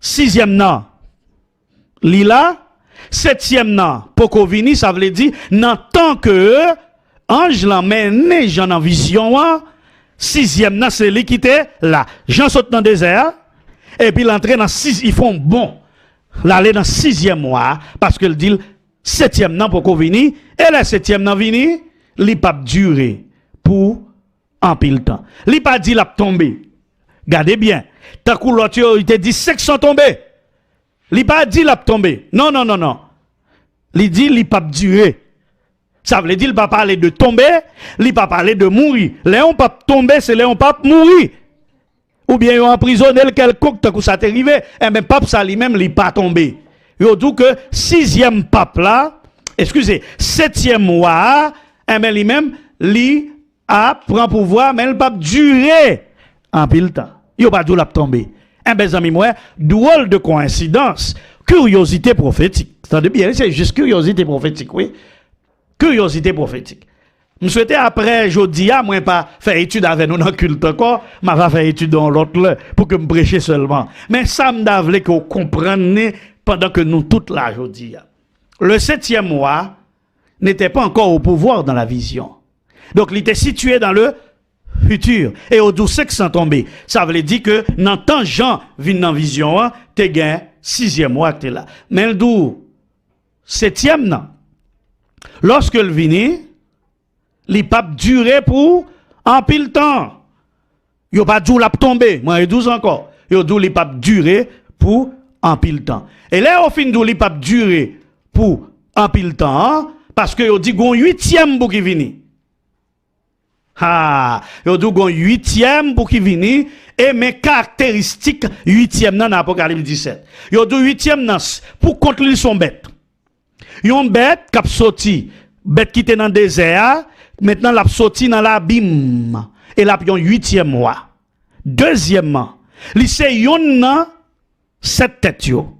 6e nan, lila. 7e nan, poko vini, ça veut dire, nan tant que ange l'emmène, j'en en vision, 6e nan, c'est lui qui était là. Jean saute dans le désert, et puis l'entrée dans 6, ils font bon. L'aller dans 6e mois, parce que le dit, 7e nan, poko vini, et le 7e nan vini, li pas durer pour en pile temps. Li pas dit la tomber. Gardez bien. Tant que l'autre, il te dit 500 tombés. Li pas dit la tomber. Non. Li dit li pas durer. Ça veut dire il pas parler de tomber, li pas parler de mourir. Léon pas tomber, c'est Léon pas mourir. Ou bien yon emprisonné quelconque tant que ça t'est arrivé, et même pape ça lui-même li pas tomber. Yo dit que 6e pape là, excusez, 7e mois, et même lui-même li a prend pouvoir mais il pas durer en pile temps. Yo pas dou la tomber. Mes amis, moi, drôle de coïncidence, curiosité prophétique. Attendez bien, c'est juste curiosité prophétique, oui. Curiosité prophétique. Je souhaitais après, jeudi, moi, pas faire étude avec nous dans le culte encore, mais va faire étude dans l'autre, pour que me prêcher seulement. Mais ça me voulait que vous compreniez pendant que nous, toute la jeudi. Le 7e mois n'était pas encore au pouvoir dans la vision. Donc, il était situé dans le futur. Et au 12 500 tombé. Ça veut dire que, dans tant Jean vient dans la vision, t'es gain 6e mois que t'es là. Mais le 7e, non. Lorsque le vini, les papes duraient pour en pile temps. Yo pas dou la tomber. Moi, il 12 encore. Yo dou les papes durer pour en pile temps. Et là, au fin dou les papes durer pour en pile temps, parce que yo dit gon 8e pour qui vini. Yo dit gon 8e pour qui vini, et mes caractéristiques 8e dans Apocalypse 17. Yo dit 8e nan pour contre lui son bête. Yon bête qui a sorti, bête qui était dans le désert, maintenant l'a sorti dans l'abîme. Et là, yon 8e mois. Deuxièmement, li se yon nan 7 têtes yo.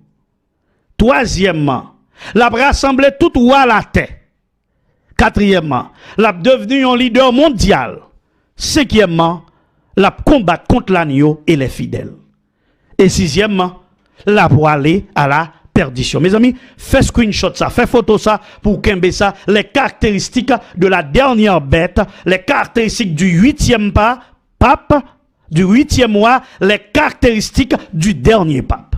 Troisièmement, l'a rassemblé tout roi la terre. Quatrièmement, l'a devenu un leader mondial. Cinquièmement, l'a combattre contre l'agneau et les fidèles. Et sixièmement, l'a pour aller à la perdition. Mes amis, fais screenshot ça, fais photo ça pour kembe ça, les caractéristiques de la dernière bête, les caractéristiques du 8e pape, du 8e mois, les caractéristiques du dernier pape.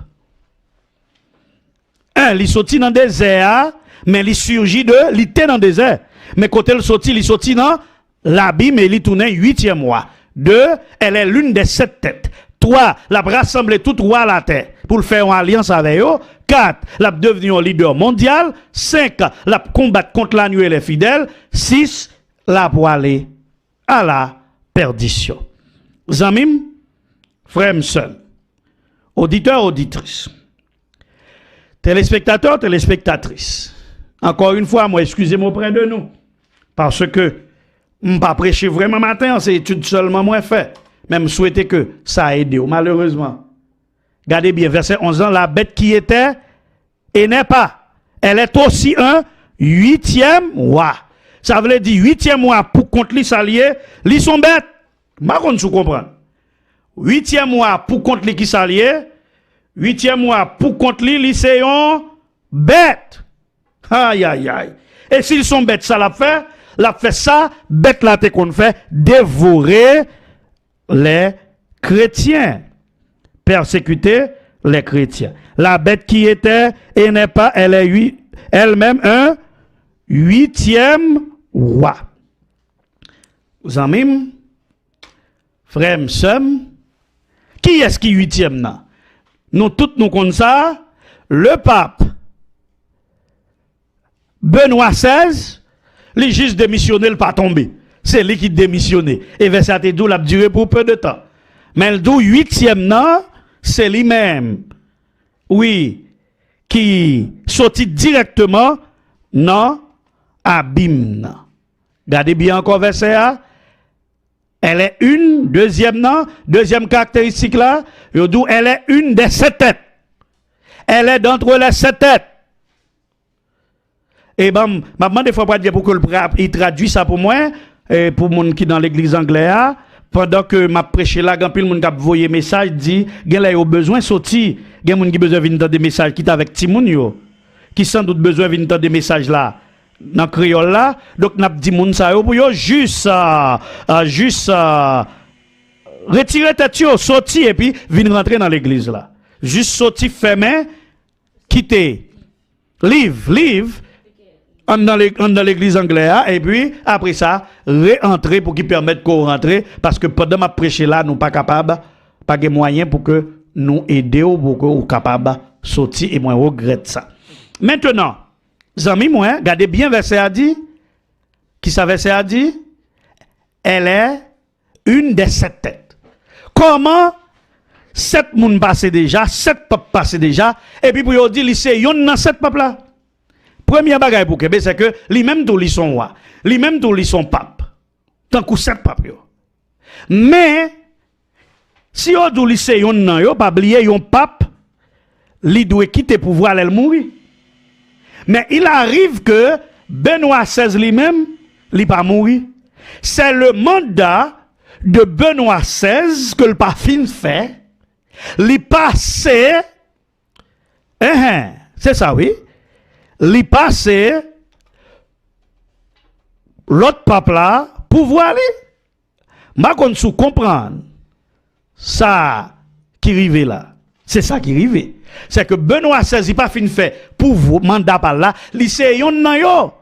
Il sorti dans le désert, mais il surgit il était dans le désert. Mais quand il sorti dans l'abîme et il tourne 8e mois. 2, elle est l'une des 7 têtes. 3, l'a rassemblé tout roi à la terre pour faire une alliance avec eux. 4, l'a devenu un leader mondial. 5, l'a combattre contre l'agneau et les fidèles. 6, l'a pour aller à la perdition. Zamim, frères, sœurs, auditeurs, auditrices, téléspectateurs, téléspectatrices. Encore une fois, moi, excusez-moi auprès de nous. Parce que je ne pas prêcher vraiment matin, c'est étude seulement moi fait. Même souhaiter que ça a aidé, malheureusement. Regardez bien, verset 11 ans, la bête qui était et n'est pas. Elle est aussi un 8e mois. Ça veut dire 8e mois pour contre les s'allier, ils sont bêtes. Par contre, vous comprenez. 8e mois pour contre les qui s'allier, 8e mois pour contre les lycéens bêtes. Aïe, aïe, aïe. Et s'ils sont bêtes, ça l'a fait ça, bête là, t'es qu'on fait dévorer les chrétiens. Persécuter les chrétiens. La bête qui était et n'est pas, elle est elle-même un 8e roi. Vous en même, frère, sœur, qui est-ce qui 8e là? Nous tous nous connaissons ça, le pape Benoît XVI, les juste démissionné, le pas tombé. C'est lui qui démissionné. Et verset 12 l'a duré pour peu de temps. Mais le 8e nan, c'est lui-même. Oui, qui sortit directement dans abîme. Regardez bien encore verset A. Elle est une, deuxième caractéristique là, elle est une des 7 têtes. Elle est d'entre les 7 têtes. Et ben, maman des fois pas dire pour que il traduit ça pour moi, pour moun qui dans l'église anglaise, pendant que m'a prêché là, grand pile moun k'ap voyer message dit, gen là yo besoin sorti, gen moun qui besoin venir entendre des messages qui avec ti moun yo, qui sans doute besoin venir entendre des messages là. Dans créole là, donc n'a dit moun sa yo pour yo juste retirer tête yo, sorti et puis venir rentrer dans l'église là. Juste sorti fermer, quitter. Leave dans l'église anglaise et puis après ça réentrer pour qu'il permette qu'on rentre parce que pendant ma prêcher là nous pas capable pas de moyens pour que nous aider pour que nous capable sortir et moi regrette ça. Maintenant Zami moi, regardez bien verset a dit. Qui ça verset a dit? Elle est une des 7 têtes. Comment 7 moun passent déjà, 7 peuples passent déjà, et puis pour yon dire, c'est yon dans 7 peuples là. Première bagaille pour Québec, c'est que lui-même tout li son roi, lui-même tout li son pape. Tant que 7 papes yo. Mais, si yon dit c'est yon nan yo, pas oublier yon pape, li doit quitter pouvoir elle mourir. Mais il arrive que Benoît XVI lui-même, il pas mourir. C'est le mandat de Benoît XVI que le parfum fait. Il passe, c'est ça oui. Il passe l'autre pape là, pouvoir aller. Ma kon sou comprendre ça qui arrive là. C'est ça qui arrive. C'est que Benoît XVI pas fin fait pour vous mandat par là, li c'est yon nan yo.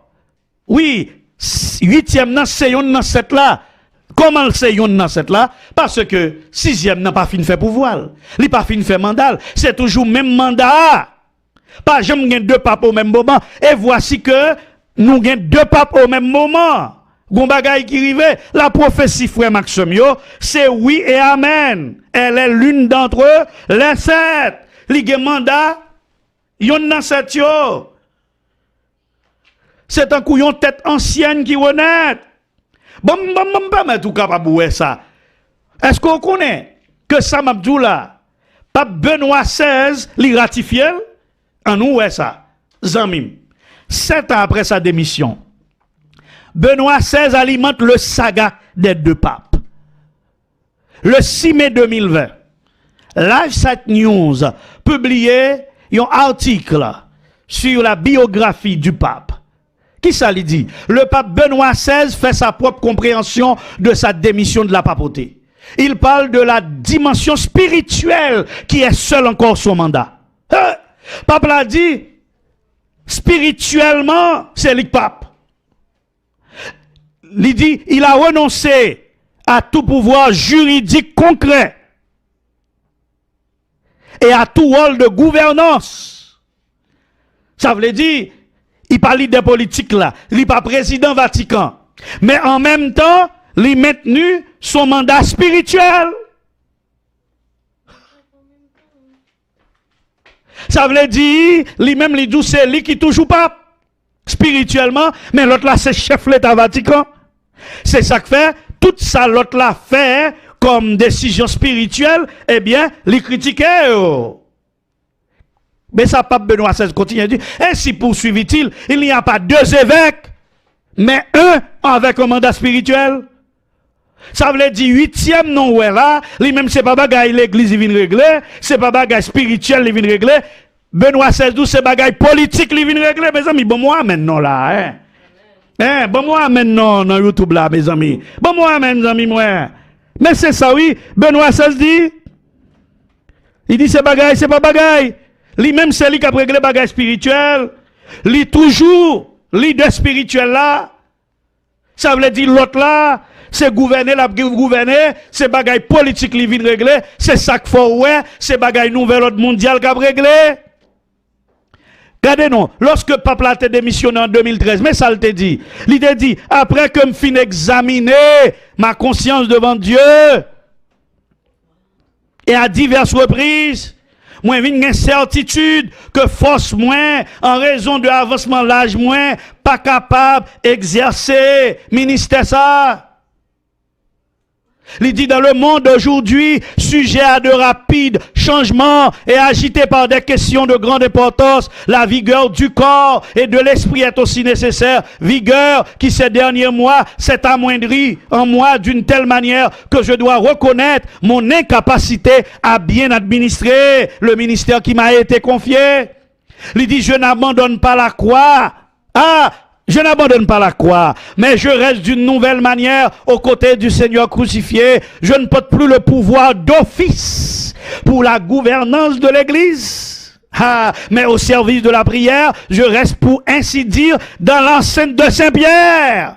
Oui, 8e nan c'est yon nan 7 là. Comment c'est yon nan 7 là? Parce que 6e nan pas fin fait pouvoir. Li pas fin fait mandat, c'est toujours même mandat. Pas jamais gen 2 papes au même moment et voici que nous gen 2 papes au même moment. Gon bagay qui rive, la prophétie frère Maxime yo, c'est oui et amen. Elle est l'une d'entre eux, les 7. Li gen mandat, yon nan 7 yo. C'est un couillon tête ancienne qui honnête. Bon, pas mettre tout capable ouais ça. Est-ce qu'on connaît que ça m'abdou là, pape Benoît XVI li ratifié en nous ouais ça. Zamim. 7 ans après sa démission. Benoît XVI alimente le saga des 2 papes. Le 6 mai 2020, LiveSite News publié un article sur la biographie du pape. Qui ça lui dit? Le pape Benoît XVI fait sa propre compréhension de sa démission de la papauté. Il parle de la dimension spirituelle qui est seule encore son mandat. Pape l'a dit, spirituellement, c'est le pape. Il dit, il a renoncé à tout pouvoir juridique concret et à tout rôle de gouvernance. Ça veut dire, il parle des politiques là, il n'est pas président Vatican, mais en même temps, il a maintenu son mandat spirituel. Ça veut dire, lui-même, il dit, c'est lui qui toujours pas spirituellement, mais l'autre là, c'est chef l'État Vatican. C'est ça que fait, tout ça l'autre là fait comme décision spirituelle, eh bien, les critiquer. Mais ça, pape Benoît XVI continue à dire, ainsi poursuivit-il, il n'y a pas 2 évêques, mais un avec un mandat spirituel. Ça veut dire 8e non ouais là, lui-même c'est pas bagaille l'église il vient régler, c'est pas bagaille spirituel il vient régler. Benoît XVI c'est bagaille politique il vient régler mes amis. Bon moi maintenant là bon moi maintenant dans YouTube là mes amis. Bon moi mes amis moi. Mais c'est ça oui, Benoît XVI dit il dit c'est pas bagaille. Lui-même c'est lui qui a réglé bagaille spirituel. Lui toujours leader spirituel là. Ça veut dire l'autre là, c'est gouverner, la gouverner, c'est bagaille politique qui vient régler, c'est ça qu'il faut ouais, c'est bagaille nouvelle ordre mondial qui a réglé. Regardez non, lorsque Pape a été démissionné en 2013, mais ça le dit, il te dit, après que je fin examiner ma conscience devant Dieu, Et à diverses reprises, moi, j'ai une certitude que force moins, en raison de l'avancement de l'âge moins, pas capable d'exercer ministère ça. Il dit dans le monde d'aujourd'hui, sujet à de rapides changements et agité par des questions de grande importance, la vigueur du corps et de l'esprit est aussi nécessaire. Vigueur qui ces derniers mois s'est amoindrie en moi d'une telle manière que je dois reconnaître mon incapacité à bien administrer le ministère qui m'a été confié. Il dit, je n'abandonne pas la croix. Je n'abandonne pas la croix, mais je reste d'une nouvelle manière aux côtés du Seigneur crucifié. Je ne porte plus le pouvoir d'office pour la gouvernance de l'Église. Mais au service de la prière, je reste pour ainsi dire dans l'enceinte de Saint-Pierre.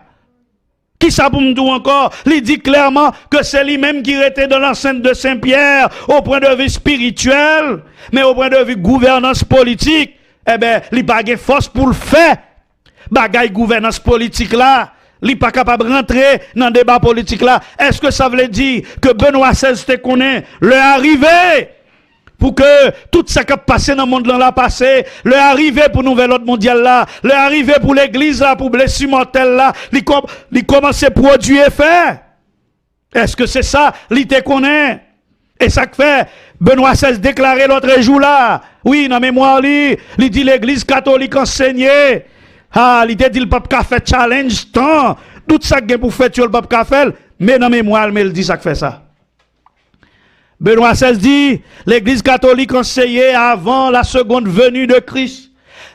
Qui ça pour me dire encore? Il dit clairement que c'est lui-même qui était dans l'enceinte de Saint-Pierre au point de vue spirituel, mais au point de vue gouvernance politique, il n'a pas de force pour le faire. Bagay gouvernance politique là, li pas capable de rentrer dans le débat politique là. Est-ce que ça veut dire que Benoît XVI te connaît le arrivé pour que tout ça qui a passé dans le monde là passé, le arrivé pour nouvel ordre mondial là, le arrivé pour l'église là, pour blessure mortelle là, li commence à produire effet? Est-ce que c'est ça, li te connaît? Et ça que fait Benoît XVI déclaré l'autre jour là, oui, dans mémoire li dit l'église catholique enseignée. Il te dit le pape a fait challenge tant, tout ça que pour faire le pape a fait, mais dans mémoire, mais il dit ça que fait ça. Benoît XVI dit, l'église catholique enseignée avant la seconde venue de Christ.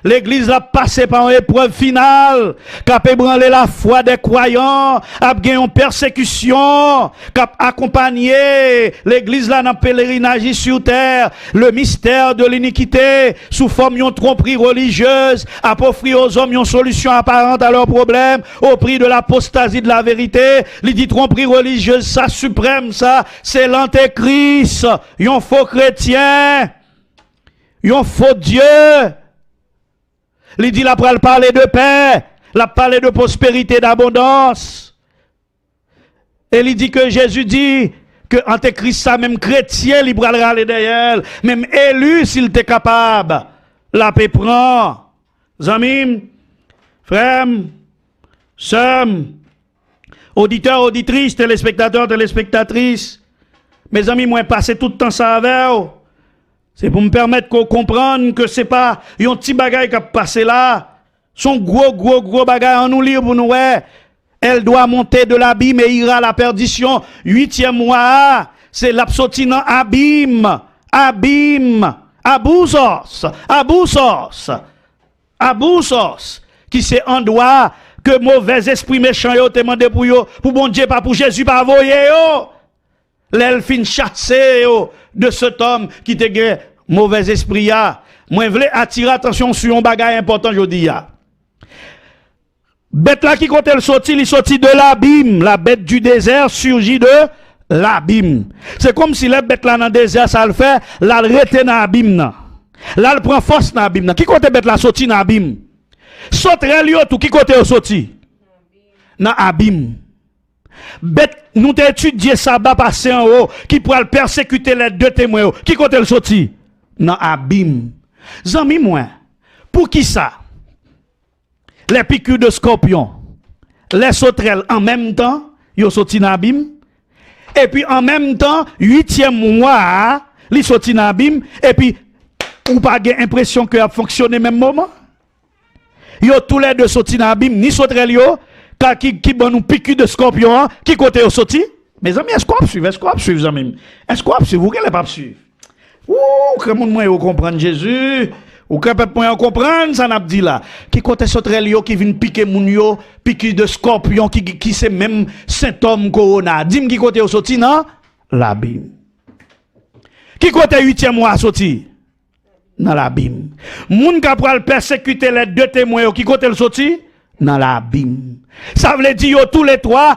L'église a passé par une épreuve finale, qui a ébranlé la foi des croyants, a gagné une persécution, qui a accompagné l'église là dans le pèlerinage sur terre, le mystère de l'iniquité, sous forme d'une tromperie religieuse, a offert aux hommes une solution apparente à leurs problèmes, au prix de l'apostasie de la vérité. Il dit tromperie religieuse, ça suprême, ça, c'est l'antéchrist, un faux chrétien, un faux Dieu. Il dit la pral parler de paix, la parler de prospérité, d'abondance. Et il dit que Jésus dit que Antéchrist, ça même chrétien, il pral râler derrière, même élu s'il était capable. La paix prend. Zamim, frères, sœurs, auditeurs, auditrices, téléspectateurs, téléspectatrices. Mes amis, moi, passé tout le temps ça avec vous. C'est pour me permettre qu'on comprenne que c'est pas un petit bagage qui a passé là. Son gros bagage en nous lire pour nous. Elle doit monter de l'abîme et ira à la perdition. 8e mois, c'est l'absorti dans abîme. Abousos. Qui c'est en droit que mauvais esprit méchant yo te demandé pour yo. Pour bon Dieu, pas pour Jésus, pas voyer yo. L'elfine chassé de cet homme qui te gué mauvais esprit ya. Moi voulais attirer attention sur un bagage important jodi ya. Bête là qui compte il sorti de l'abîme, la bête du désert surgit de l'abîme. C'est comme si la bête là dans le désert ça le fait, là le rete dans l'abîme là. Là elle prend force dans l'abîme là. Qui compte bête là sorti dans l'abîme? Sauterelle yo tout qui compte sorti dans l'abîme. Bête, nous t'ai étudié sabbat passé en haut, qui pourra le persécuter les deux témoins, qui compte le sorti? Dans abîme. Zami moi, pour qui ça? Les piqûres de scorpion, les sauterelles en même temps, ils sorti dans abîme. Et puis en même temps, 8e mois, ils sorti dans abîme. Et puis, ou pas l'impression que a fonctionné même moment? Ils tous les deux sorti dans abîme, ni sauterelles yo, qui bon nous piqûre de scorpion, qui côté au sorti? Mes amis, est-ce qu'on suit, mes amis? Est-ce qu'on suit, vous qu'elle pas suivre? Ouh, que moun moi comprendre Jésus, ou que peuple moi comprendre ça n'a dit là. Qui côté sauterelle yo qui vient piquer moun yo, piqûre de scorpion qui c'est même symptôme corona. Dis-moi qui côté au sorti non? L'abîme. Qui côté 8e mois sorti? Dans l'abîme. Moun qui pral persécuter les deux témoins qui côté le sorti? Dans l'abîme. Ça veut dire yo tous les trois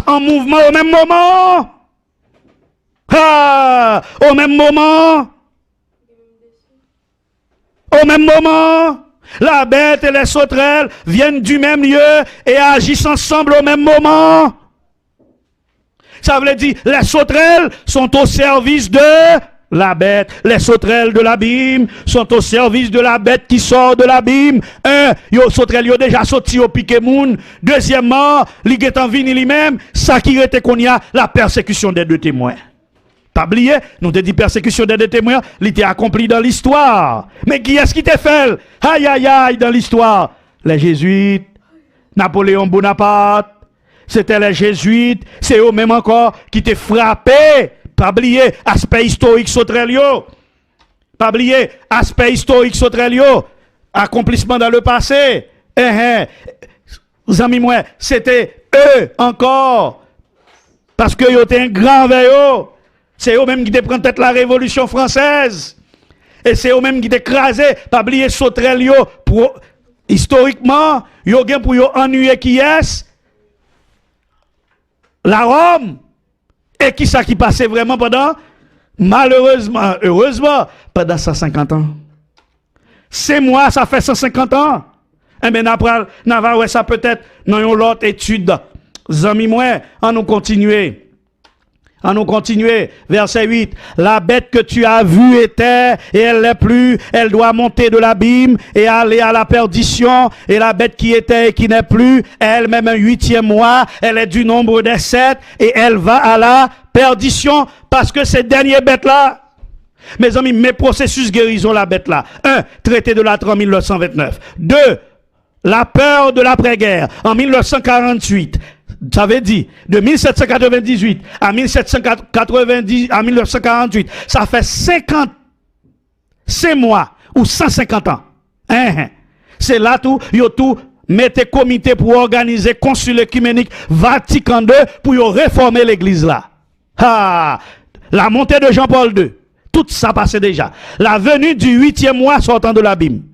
en mouvement au même moment. Au même moment. Au même moment. La bête et les sauterelles viennent du même lieu et agissent ensemble au même moment. Ça veut dire, les sauterelles sont au service de la bête. Les sauterelles de l'abîme sont au service de la bête qui sort de l'abîme. Yo sauterelles yo déjà sorti au piqué moun. Deuxièmement, li getan vini lui-même, ça qui était qu'on y a la persécution des deux témoins. Pas oublié, nous te dit persécution des deux témoins, il était accompli dans l'histoire. Mais qui est-ce qui t'a fait? Aïe aïe aïe dans l'histoire. Les jésuites, Napoléon Bonaparte, c'était les jésuites, c'est eux-mêmes encore qui t'ont frappé. Pas oublier aspect historique sauterelio. Pas oublier aspect historique sauterelio. Accomplissement dans le passé. Amis moi, c'était eux encore. Parce que ils étaient un grand veillot. C'est eux-mêmes qui te prennent tête la Révolution française. Et c'est eux-mêmes qui t'écrasé. Pas oublier sauterelio. Historiquement, yo gen pour yo ennuyer qui est la Rome. Et qui ça qui passait vraiment pendant, malheureusement, heureusement, pendant 150 ans. C'est moi, ça fait 150 ans. Eh bien, après, ça peut-être dans une autre étude. Zami moi, on nous continuer. On nous continuer. Verset 8. La bête que tu as vue était, et elle n'est plus, elle doit monter de l'abîme et aller à la perdition. Et la bête qui était et qui n'est plus, elle-même un 8e mois, elle est du nombre des 7 et elle va à la perdition parce que cette dernière bête-là, mes amis, mes processus guérison la bête-là. 1. Traité de Latran en 1929. 2. La peur de l'après-guerre en 1948. Ça veut dire, de 1798 à 1790 à 1948, ça fait 56 mois ou 150 ans. C'est là tout, yo tout, mettez comité pour organiser consul œcuménique Vatican II pour réformer l'église là. La montée de Jean-Paul II, tout ça passé déjà. La venue du 8e mois sortant de l'abîme.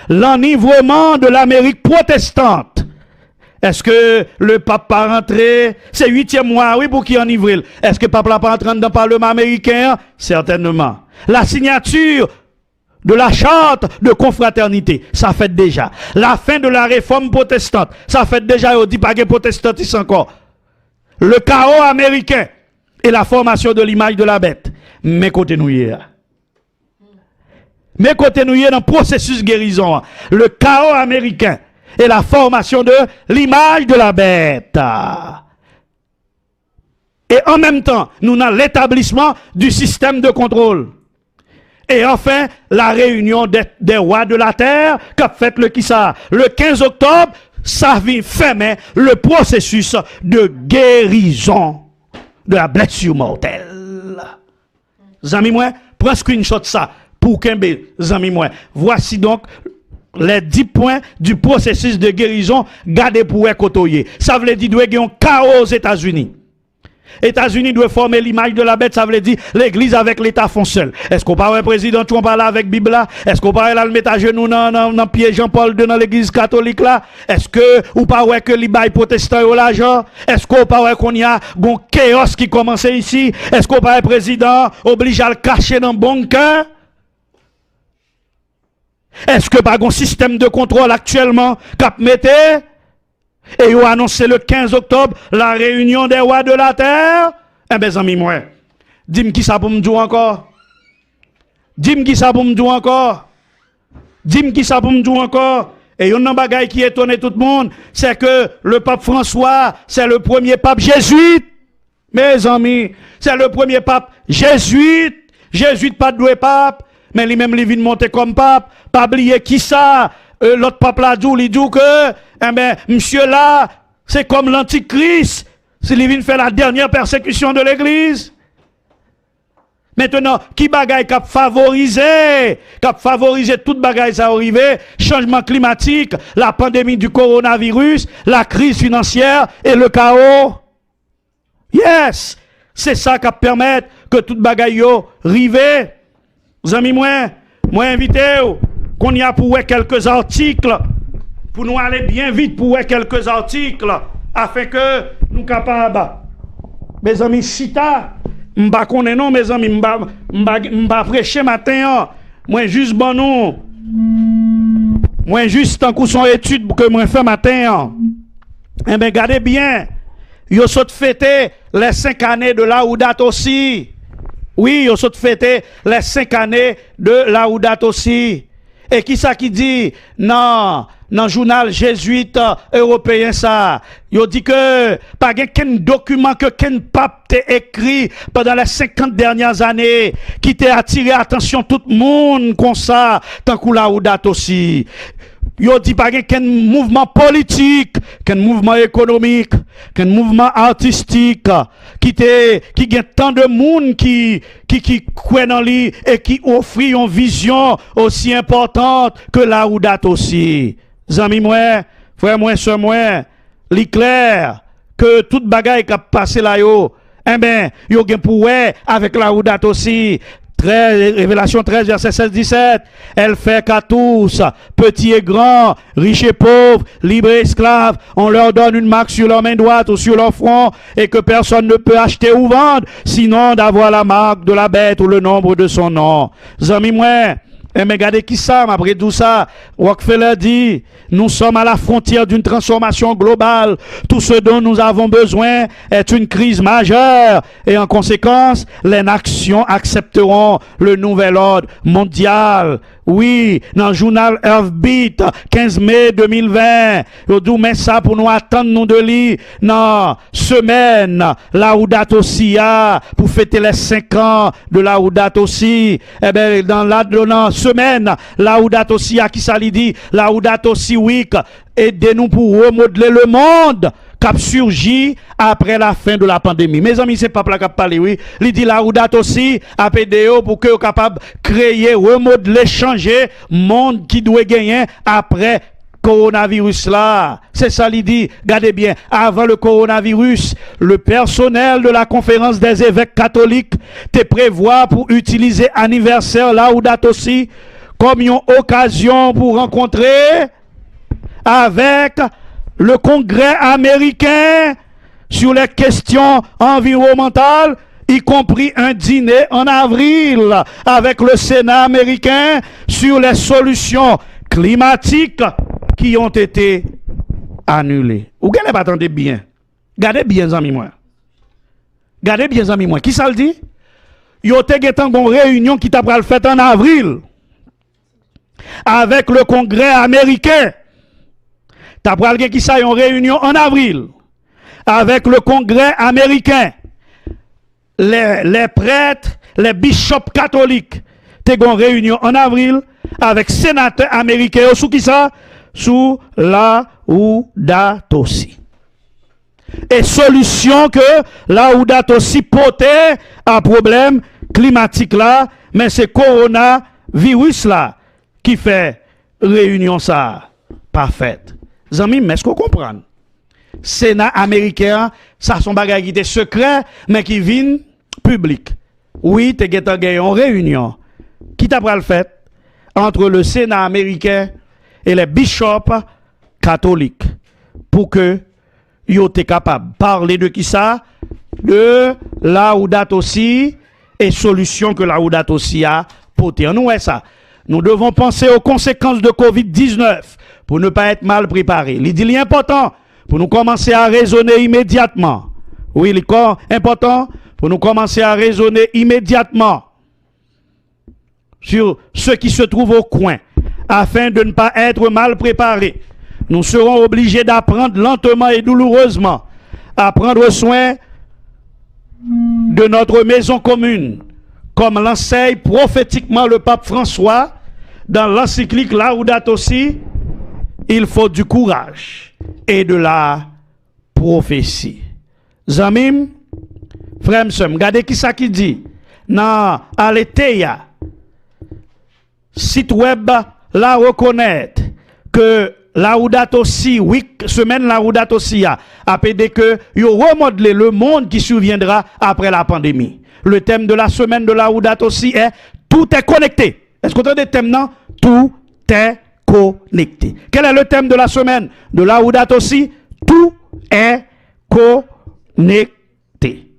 L'enivrement de l'Amérique protestante. Est-ce que le pape pas rentré? C'est 8e mois, oui, pour qui enivrer. Est-ce que le pape n'a pas rentré dans le Parlement américain? Certainement. La signature de la charte de confraternité, ça fait déjà. La fin de la réforme protestante, ça fait déjà, on dit pas que protestantisme encore. Le chaos américain et la formation de l'image de la bête. Mais côté nous hier. Mais côté nous hier dans le processus guérison. Le chaos américain et la formation de l'image de la bête. Et en même temps, nous avons l'établissement du système de contrôle. Et enfin, la réunion des rois de la terre, qu'a fait le qui ça? Le 15 octobre, ça vient fermer le processus de guérison de la blessure mortelle. Zami moi, prends screenshot ça pour Kembe, zami moi. Voici donc les 10 points du processus de guérison, gardez pour côtoyer. Ça veut dire qu'il y a un chaos aux États-Unis. États-Unis doivent former l'image de la bête, ça veut dire l'église avec l'État font seul. Est-ce qu'on parle un président Trump là avec Bible là? Est-ce qu'on parle là le mettre à genoux dans pied Jean-Paul II dans l'église catholique là? Est-ce que ou pas que les bails protestants ont l'argent? Est-ce qu'on parle qu'on y a un chaos qui commence ici? Est-ce qu'on parle président oblige à le cacher dans le bunker? Est-ce que pas un système de contrôle actuellement cap mettez? Et ils ont annoncé le 15 octobre la réunion des rois de la terre? Eh bien, amis, moi, dis-moi qui ça pour me dire encore? Dis-moi qui ça pour me dire encore? Dis-moi qui ça pour me dire encore? Et il y a un bagage qui étonne tout le monde, c'est que le pape François, c'est le premier pape jésuite. Mes amis, c'est le premier pape jésuite. Jésuite, pas doué pape. Mais lui-même, il vient monter comme pape. Pas oublier qui ça? L'autre pape là, il dit que, eh ben, monsieur là, c'est comme l'antichrist. S'il vient faire la dernière persécution de l'église. Maintenant, qui bagaille qui a favorisé toute bagaille ça arrivé, changement climatique, la pandémie du coronavirus, la crise financière et le chaos? Yes! C'est ça qui permet que toute bagaille yo rive. Vous amis moi invité qu'on y a pour quelques articles pour nous aller bien vite pour quelques articles afin que nous capables. Mes amis chita m'ba connaît non mes amis m'ba prêcher matin moi juste bon non moi juste tant que son étude que moi fait matin. Eh ben gardez bien Yo saute fêter les 5 années de Laudato Si. Oui, yo saute fêter les 5 années de Laudato Si. Et qui ça qui dit non, dans le journal jésuite européen ça, yo dit que pas qu'un document que qu'un pape t'a écrit pendant les 50 dernières années qui t'a attiré attention tout le monde comme ça, tant que Laudato Si. Yo dit pas qu'un mouvement politique, qu'un mouvement économique, qu'un mouvement artistique qui gagne tant de monde qui croit dans lui et qui offre une vision aussi importante que Laudato Si. Zami moi, frère moi, sœur moi, li clair que toute bagaille qui a passé là yo, eh ben, yo gen pour avec Laudato Si. Révélation 13, verset 16-17. Elle fait qu'à tous, petits et grands, riches et pauvres, libres et esclaves, on leur donne une marque sur leur main droite ou sur leur front et que personne ne peut acheter ou vendre, sinon d'avoir la marque de la bête ou le nombre de son nom. Zami moi, mais regardez qui ça, après tout ça, Rockefeller dit, nous sommes à la frontière d'une transformation globale. Tout ce dont nous avons besoin est une crise majeure et en conséquence, les nations accepteront le nouvel ordre mondial. Oui, dans le journal Earthbeat, 15 mai 2020, on dit, mais ça pour nous attendre nous de lire, non, semaine, Laudato Si, pour fêter les 5 ans de Laudato Si, eh bien, dans la semaine, Laudato Si, qui ça lui dit, Laudato Si Week, aidez-nous pour remodeler le monde, qui surgit après la fin de la pandémie. Mes amis, c'est pas là qui parle, oui. Il dit Laudato Si à PDO pour que vous capable créer, remodeler, changer monde qui doit gagner après coronavirus là. C'est ça il dit. Regardez bien, avant le coronavirus, le personnel de la conférence des évêques catholiques te prévoit pour utiliser anniversaire Laudato Si comme une occasion pour rencontrer avec le Congrès américain sur les questions environnementales, y compris un dîner en avril avec le Sénat américain sur les solutions climatiques qui ont été annulées. Vous attendez bien. Gardez bien, amis moi. Gardez bien, amis moi. Qui ça le dit? Yo te getan gon réunion qui t'a pral fait en avril avec le Congrès américain. T'as pral gen qui ça une réunion en avril avec le Congrès américain. Les prêtres, les bishops catholiques, t'es gon réunion en avril avec sénateurs américains sous qui ça? Sous Laudato Si. Et solution que Laudato Si portait à problème climatique là, mais c'est coronavirus là qui fait réunion ça parfaite. Zami, mais est-ce qu'on comprend? Sénat américain, ça son bagage qui était secret, mais qui vient public. Oui, tu as une réunion qui t'a pris le fait entre le Sénat américain et les bishops catholiques pour que yo te capable de parler de qui ça? De Laudato Si et solution que Laudato Si a porté. Nous, ça. Nous devons penser aux conséquences de COVID-19 pour ne pas être mal préparés. Il dit l'important pour nous commencer à raisonner immédiatement. Oui, il est important pour nous commencer à raisonner immédiatement sur ce qui se trouve au coin afin de ne pas être mal préparés. Nous serons obligés d'apprendre lentement et douloureusement à prendre soin de notre maison commune, comme l'enseigne prophétiquement le pape François dans l'encyclique Laudato Si. Il faut du courage et de la prophétie. Zamim, frère, regardez qui ça qui dit. Dans Aletheia, site web la reconnaître que Laudato Si, semaine Laudato Si a pédé que yo remodeler le monde qui surviendra après la pandémie. Le thème de la semaine de Laudato Si est tout est connecté. Est-ce qu'on entend des thèmes non? Tout est connecté. Quel est le thème de la semaine de Laudato Si? Tout est connecté.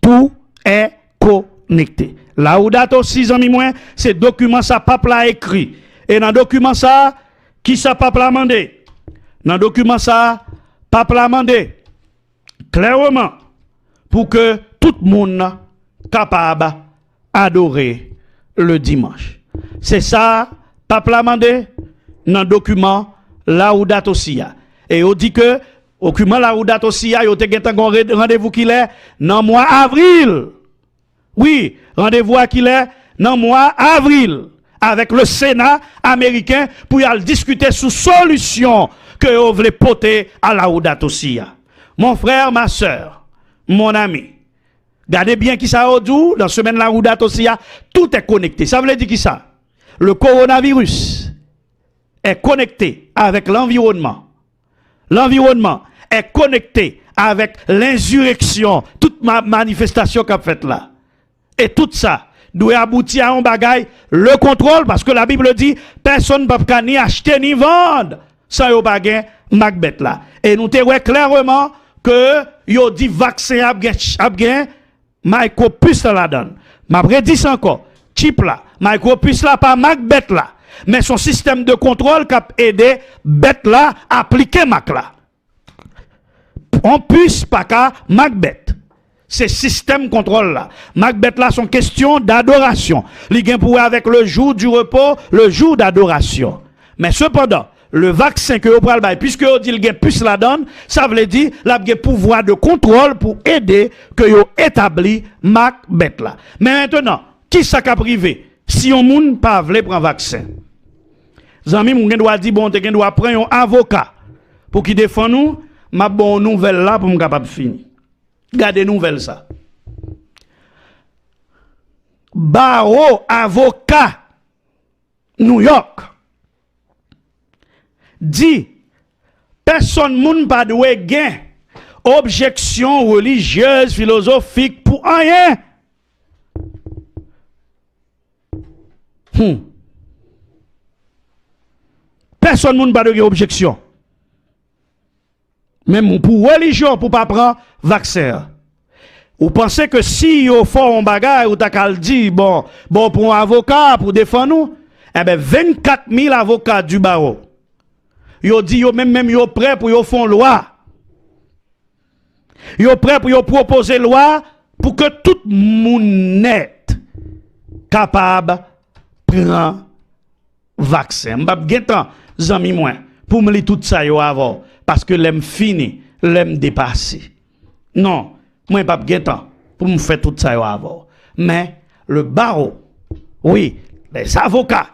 Tout est connecté. Laudato Si, amis moi, c'est document ça pape l'a écrit. Et dans document ça, qui ça pape l'a mandé? Dans document ça, pape l'a mandé clairement pour que tout le monde capable d'adorer le dimanche. C'est ça, pape l'a demandé dans le document Laudato aussi. Et on dit que au document Laudato aussi, il y a un rendez-vous qu'il est dans le mois avril. Oui, rendez-vous qu'il est dans le mois avril avec le Sénat américain pour y aller discuter sous solution que vous voulez porter à Laudato aussi. Mon frère, ma soeur, mon ami, regardez bien qui ça dit dans la semaine Laudato aussi, tout est connecté. Ça veut dire qui ça? Le coronavirus est connecté avec l'environnement. L'environnement est connecté avec l'insurrection, toute ma manifestation qu'a faite là. Et tout ça doit aboutir à un bagaille, le contrôle, parce que la Bible dit, personne ne peut ni acheter ni vendre sans yon bagay Macbeth là. Et nous te voyons clairement que yon dit vaccin abgen, micropus la donne. Ma prédit encore, chip là, micropus là, pas Macbeth là. Mais son système de contrôle qui a aidé bête là à appliquer Mac là. On puisse pas qu'à Macbeth. C'est système contrôle là. Macbeth là sont question d'adoration. Li gen pour avec le jour du repos, le jour d'adoration. Mais cependant, le vaccin que vous prenez, puisque vous dit le gen puisse la donne, ça veut dire la gen pouvoir de contrôle pour aider que vous établi Macbeth là. Mais maintenant, qui ça ka privé? Si on moun pas vle prendre vaccin. Zami moun gen doit dire bon te gen doit prendre un avocat pour qui défend nous, ma bon nouvelle là pour me capable finir. Gardez nouvelle ça. Barreau avocat New York dit personne moun pas doit gain objection religieuse philosophique pour rien. Personne moun pas de objection. Même pour religion pour pas prendre vaccin. Vous pensez que si vous faites un bagage ou t'as dit bon pour un avocat pour défendre nous, eh ben 24 000 avocats du barreau. Yo dit yo même yo prêt pour yo font loi. Yo prêt pour yo proposer loi pour que tout monde net capable prendre vaccin. M'bap gentan zami moi pour me li tout ça yo avant parce que l'aime fini, l'aime dépassé. Non, moi pas gentan pour me faire tout ça yo avant. Mais le barreau, oui, les avocats,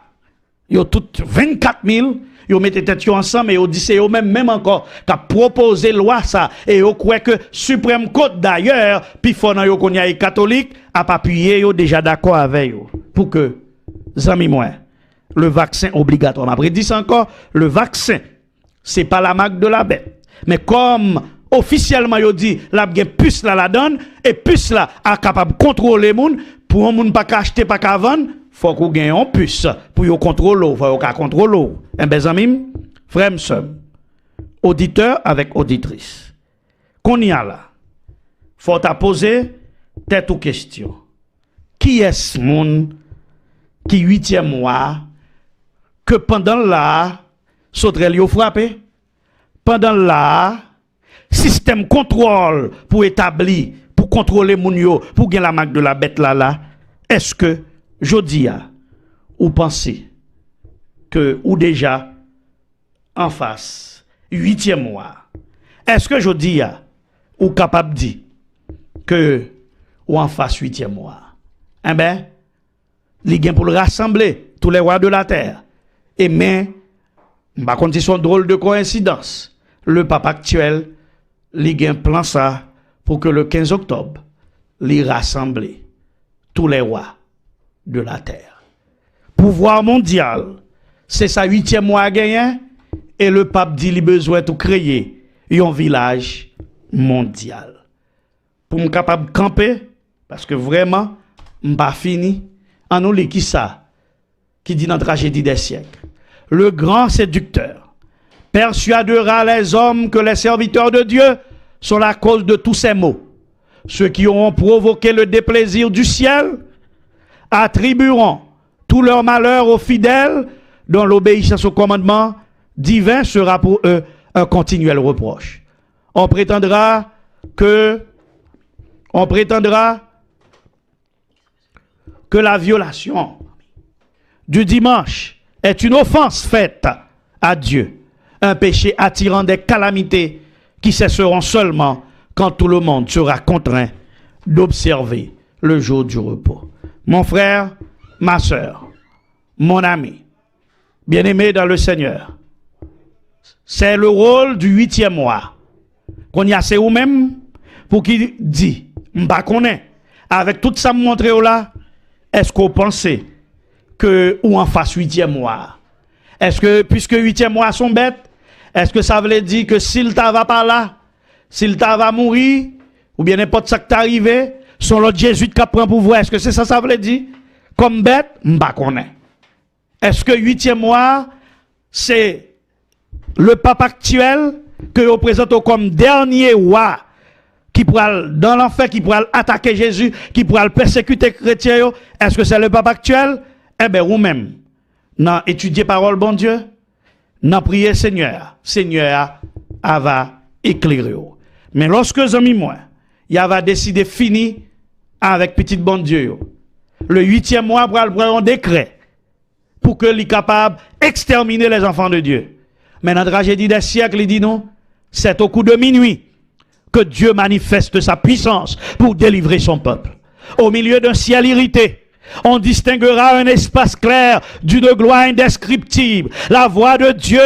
yo tout 24 000, yo mette tête ensemble et yo dit c'est yo même encore qui a proposé loi ça et yo croit que Suprême Court d'ailleurs puis fort nan yo konya catholique a appuyé yo déjà d'accord avec yo pour que zami moi le vaccin obligatoire. Après dit encore, le vaccin, c'est pas la marque de la bête. Mais comme officiellement, il dit, la puce la donne, et puce là, a capable de contrôler les gens, pour un monde pas acheter, pas qu'à vendre, faut qu'on gagne une puce, pour yon contrôler, faut qu'on contrôle. Eh ben, amis, frère, sœur, auditeur avec auditrice. Qu'on y a là, faut à poser tête aux questions. Qui est ce monde qui 8e mois, que pendant là, Sauterelle yo frappé, pendant là, système contrôle pour établir, pour contrôler moun yo, pour gagner la marque de la bête là, est-ce que, jodi a, ou pensez que, ou déjà, en face, 8e mois, est-ce que jodi a, ou capable de dire, que, ou en face 8e mois, eh ben, li gen pour le rassembler, tous les rois de la terre. Et mais, par contre, c'est une drôle de coïncidence. Le pape actuel, il a un plan ça pour que le 15 octobre, il rassemble tous les rois de la terre. Pouvoir mondial, c'est sa 8e mois à gagner, et le pape dit qu'il a besoin de créer un village mondial. Pour me capable de camper, parce que vraiment, je pas fini, en nous qui ça, qui dit dans la tragédie des siècles. Le grand séducteur persuadera les hommes que les serviteurs de Dieu sont la cause de tous ces maux. Ceux qui auront provoqué le déplaisir du ciel attribueront tout leur malheur aux fidèles dont l'obéissance au commandement divin sera pour eux un continuel reproche. On prétendra que on prétendra que la violation du dimanche est une offense faite à Dieu, un péché attirant des calamités qui cesseront seulement quand tout le monde sera contraint d'observer le jour du repos. Mon frère, ma sœur, mon ami, bien-aimé dans le Seigneur, c'est le rôle du 8e mois qu'on y a c'est ou même pour qui dit, m'pa connaît, avec tout ça me montrer là, est-ce qu'on pensait que ou en face 8e mois? Est-ce que puisque 8e mois sont bêtes, est-ce que ça veut dire que s'il t'a va pas là, s'il t'a va mourir, ou bien n'importe ça qui t'est arrivé, son l'autre Jésus qui prend pouvoir, est-ce que c'est ça ça veut dire? Comme bête, m'pa connaît. Est-ce que 8e mois, c'est le pape actuel que vous présentez comme dernier roi qui pourra dans l'enfer, qui pourra attaquer Jésus, qui pourra persécuter les chrétiens? Est-ce que c'est le pape actuel? Eh bien, ou même, non, étudier parole, bon Dieu, non, prier Seigneur, Seigneur, va éclairer. Mais lorsque amis moi, il va décider fini avec petit bon Dieu, le 8e mois pour prendre un décret pour que les capable exterminer les enfants de Dieu. Mais dans la tragédie des siècles, il dit non, c'est au coup de minuit que Dieu manifeste sa puissance pour délivrer son peuple. Au milieu d'un ciel irrité, on distinguera un espace clair d'une gloire indescriptible. La voix de Dieu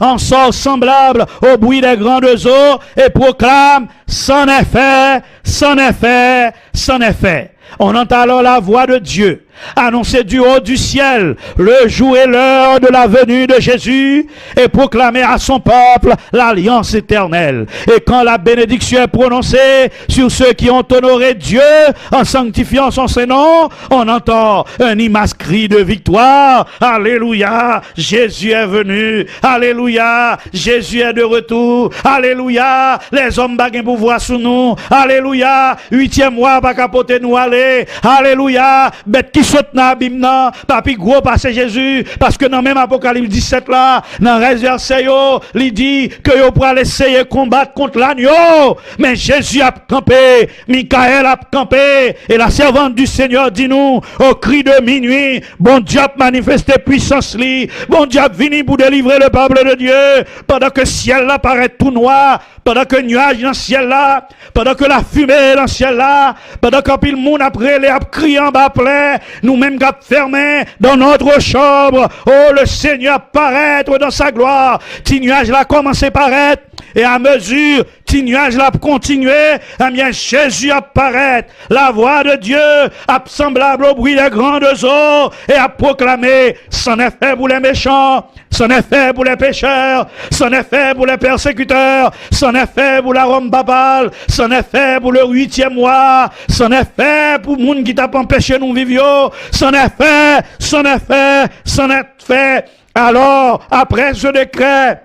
en sort semblable au bruit des grandes eaux et proclame « C'en est fait, c'en est fait, c'en est fait ». On entend alors la voix de Dieu annoncer du haut du ciel le jour et l'heure de la venue de Jésus et proclamer à son peuple l'alliance éternelle. Et quand la bénédiction est prononcée sur ceux qui ont honoré Dieu en sanctifiant son Saint-Nom, on entend un immense cri de victoire. Alléluia, Jésus est venu. Alléluia, Jésus est de retour. Alléluia, les hommes baguent pouvoir sous nous. Alléluia, 8e mois pas capoter nous aller. Alléluia, bête qui saute dans l'abîme, papi gros passé Jésus, parce que dans même Apocalypse 17 là, dans le verset il dit que yo pourra essayer de combattre contre l'agneau, mais Jésus a campé, Michael a campé, et la servante du Seigneur dit nous, au cri de minuit, bon Dieu a manifesté puissance li, bon Dieu a venu pour délivrer le peuple de Dieu, pendant que le ciel là paraît tout noir, pendant que le nuage dans le ciel là, pendant que la fumée dans le ciel là, pendant que le monde après les a crié en bas plein, nous-mêmes qui fermés dans notre chambre, oh le Seigneur paraître dans sa gloire, petit nuage là commencé à paraître, et à mesure petit nuage là continuer, eh bien Jésus apparaît, la voix de Dieu semblable au bruit des grandes eaux, et à proclamer, c'en est fait pour les méchants, c'en est fait pour les pécheurs, c'en est fait pour les persécuteurs, c'en est fait pour la Rome papale, c'en est fait pour le 8e mois, c'en est fait pour le monde qui t'a empêché nous vivre, c'en est fait, c'en est fait, c'en est fait. Alors, après ce décret,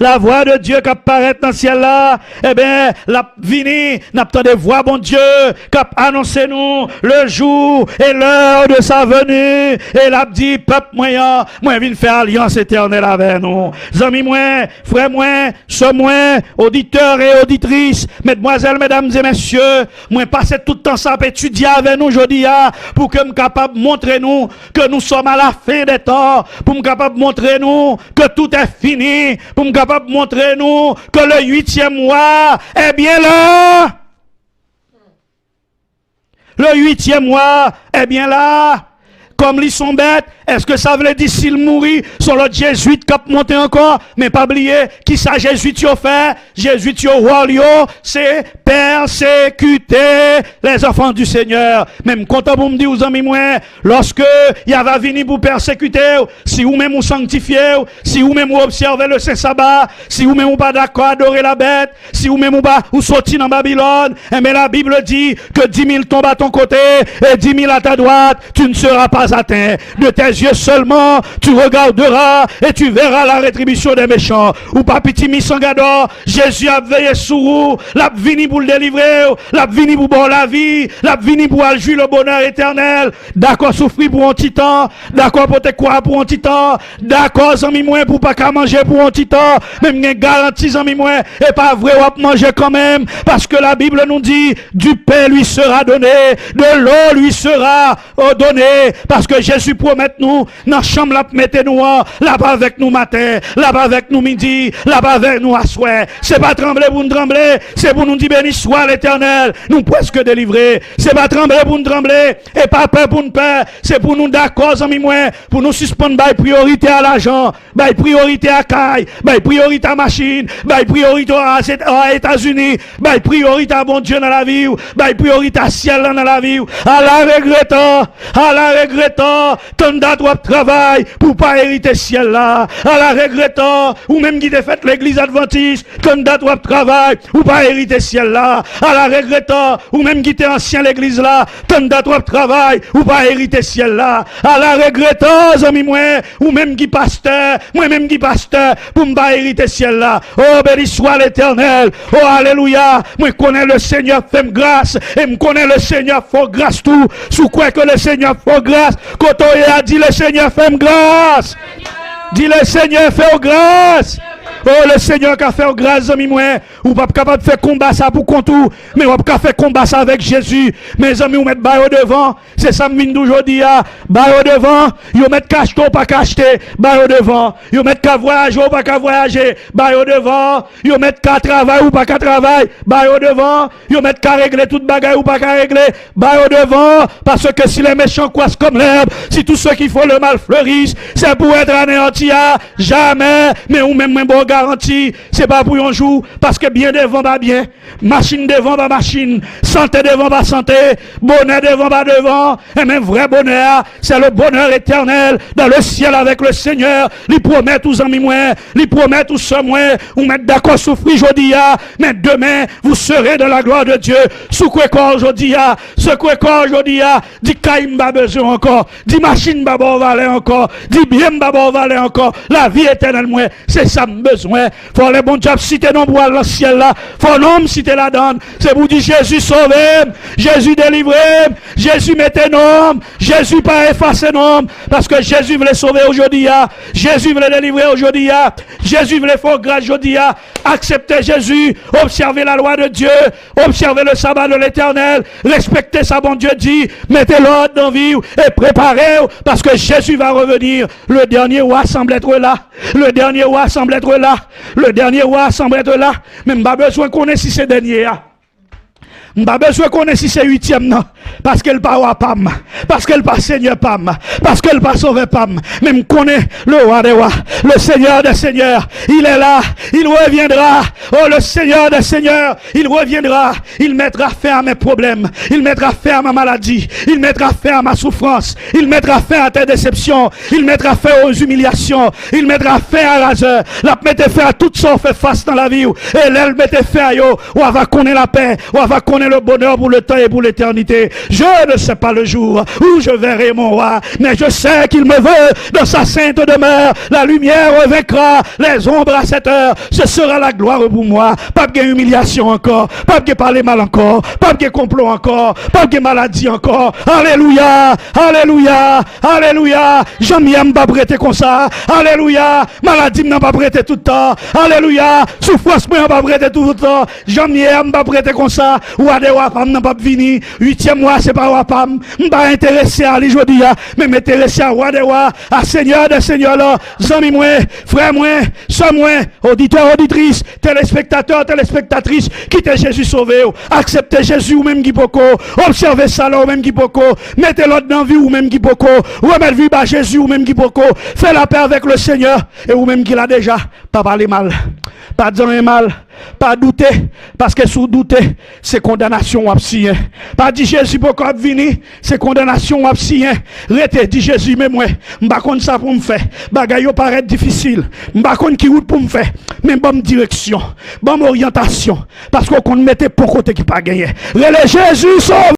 la voix de Dieu qui apparaît dans le ciel là, eh bien, la vini, n'attendez voix, bon Dieu, qui annonce nous le jour et l'heure de sa venue, et l'a dit, peuple moyen, moi, viens faire alliance éternelle avec nous. Amis moi, frères moi, sœurs moi, auditeurs et auditrices, mesdemoiselles, mesdames et messieurs, moi, passez tout le temps ça à étudier avec nous aujourd'hui, pour que nous capable de montrer nous que nous sommes à la fin des temps, pour nous capable de montrer nous que tout est fini, pour nous capable de montrer nous que le 8e mois est bien là. Le 8e mois est bien là. Comme ils sont bêtes, est-ce que ça veut dire s'il mourit, sur le jésuite qui a monté encore, mais pas oublier qui ça jésuite y a fait, jésuite y a roi, c'est persécuter les enfants du Seigneur. Même quand on me dit aux amis moi, lorsque il y avait venu pour persécuter, si vous même vous sanctifiez, si vous même vous observez le Saint Sabbat, si vous même vous pas d'accord adorer la bête, si vous même vous sortez dans Babylone, mais la Bible dit que 10 000 tombent à ton côté et 10 000 à ta droite, tu ne seras pas atteint de tes yeux seulement, tu regarderas et tu verras la rétribution des méchants. Ou pas petit misangador, Jésus a veillé sur vous, l'a vini pour le délivrer, l'a vini pour boire la vie, l'a vini pour jouir le bonheur éternel. D'accord, souffrir pour un petit temps, d'accord, pour te croire pour un petit temps, d'accord, amis moins pour pas qu'à manger pour un petit temps, même une garantie, amis moins, et pas vrai, on va manger quand même, parce que la Bible nous dit, du pain lui sera donné, de l'eau lui sera donné, parce que Jésus promet nous, dans la chambre, là, mettez-nous, là-bas avec nous matin, là-bas avec nous midi, là-bas avec nous à soir. C'est pas trembler pour nous trembler, c'est pour nous dire béni soit l'Éternel, nous presque délivrés. C'est pas trembler pour nous trembler, et pas peur pour nous peur, c'est pour nous d'accord, amis moins, pour nous suspendre, by priorité à l'argent, by priorité à caille, by priorité à machine, by priorité aux États-Unis, by priorité à bon Dieu dans la vie, by priorité à ciel dans la vie, à la regrettant, tant d'autres travail pour pas hériter ciel là, à la regrettant, ou même qui défait l'église adventiste, tant d'autres travail pour pas hériter ciel là, à la regrettant, ou même qui était ancien l'église là, tant d'autres travail pour pas hériter ciel là, à la regrettant, amis moi, ou même qui pasteur, moi-même qui pasteur, pour me pas hériter ciel là, oh béni soit l'Éternel, oh alléluia, moi connais le Seigneur fait grâce, et me connais le Seigneur fait grâce tout, sous quoi que le Seigneur fait grâce, quand on a dit le Seigneur fait grâce, dis le Seigneur fait grâce. Oh, le Seigneur qui a fait grâce, amis, moi, ou pas capable de faire combat ça pour contour, mais on pas faire combat ça avec Jésus. Mes amis, on met bail au devant, c'est ça, mine aujourd'hui, bail au devant, ils mettent cacheté ou pas cacheté, bail au devant, ils mettent qu'à voyager ou pas qu'à voyager, bail au devant, ils mettent qu'à travailler ou pas qu'à travailler, bail au devant, ils mettent qu'à régler toute bagaille ou pas qu'à régler, bail au devant, parce que si les méchants croissent comme l'herbe, si tous ceux qui font le mal fleurissent, c'est pour être anéanti, jamais, mais ou même bon garantie, c'est pas pour un jour, parce que bien devant va bien, machine devant va machine, santé devant va santé, bonheur devant va devant, et même vrai bonheur, c'est le bonheur éternel dans le ciel avec le Seigneur. Il promet tous amis moins, il promet tous ce moins, vous mettez d'accord souffrir aujourd'hui, mais demain vous serez dans la gloire de Dieu. Sous quoi aujourd'hui, ce quoi aujourd'hui, dit Kaïm va besoin encore, dit machine va valer encore, dit bien va valer encore, la vie éternelle moins, c'est ça besoin. Faut les bons diables citer non pour aller dans le ciel là, faut l'homme citer la donne, c'est pour dire Jésus sauvé, Jésus délivré, Jésus mettez nom, Jésus pas effacé nom, parce que Jésus voulait sauver aujourd'hui, Jésus voulait délivrer aujourd'hui, Jésus voulait faire grâce aujourd'hui, acceptez Jésus, observez la loi de Dieu, observez le sabbat de l'Éternel, respectez ça bon Dieu dit, mettez l'ordre dans vie et préparez parce que Jésus va revenir, le dernier roi semble être là, le dernier roi semble être là, le dernier roi semble être là, mais pas besoin qu'on ait si c'est dernier. M'pas besoin qu'on ait si c'est huitième non, parce qu'elle pas roi pam, parce qu'elle pas seigneur pam, parce qu'elle pas sauvé pam, même connaît le roi des rois, le seigneur des seigneurs, il est là, il reviendra, oh le seigneur des seigneurs, il reviendra, il mettra fin à mes problèmes, il mettra fin à ma maladie, il mettra fin à ma souffrance, il mettra fin à tes déceptions, il mettra fin aux humiliations, il mettra fin à la zeur, la mettez fin à tout ça on fait face dans la vie, et l'elle mettez fin à yo, on va connaître la paix, on va connaître le bonheur pour le temps et pour l'éternité. Je ne sais pas le jour où je verrai mon roi, mais je sais qu'il me veut dans sa sainte demeure. La lumière vaincra les ombres à cette heure. Ce sera la gloire pour moi. Pas de humiliation encore, pas de parler mal encore, pas de complot encore, pas de maladie encore. Alléluia, alléluia, alléluia. J'aime pas prêter comme ça. Alléluia, maladie n'a pas prêté tout le temps. Alléluia, souffrance n'a pas prêté tout le temps. J'aime pas prêter comme ça. Des wapam n'a pas fini, 8e mois c'est pas wapam, m'pas intéressé à l'aujourd'hui, mais m'intéressé à roi des rois, à Seigneur des seigneurs là, zami moi, frère moi, soeur moi, auditeur, auditrice, téléspectateur, téléspectatrice, quittez Jésus sauvé, acceptez Jésus ou même qui poko, observez ça là ou même qui poko, mettez l'autre dans vie ou même qui poko, remettez vie à Jésus ou même qui poko, faites la paix avec le Seigneur, et ou même qui l'a déjà, pas parler mal, pas dire mal, pas douter, parce que sous douter, c'est condamnation ou absien. Pas dit Jésus pourquoi venir, c'est condamnation ou absien. Rete dit Jésus mais moi, m'pa konn ça pour me faire. Bagay yo paraît difficile. M'pa konn qui route pour me faire. Mais bonne direction, bonne orientation parce qu'on mettait pour côté qui pas gagné. Relais Jésus sauve.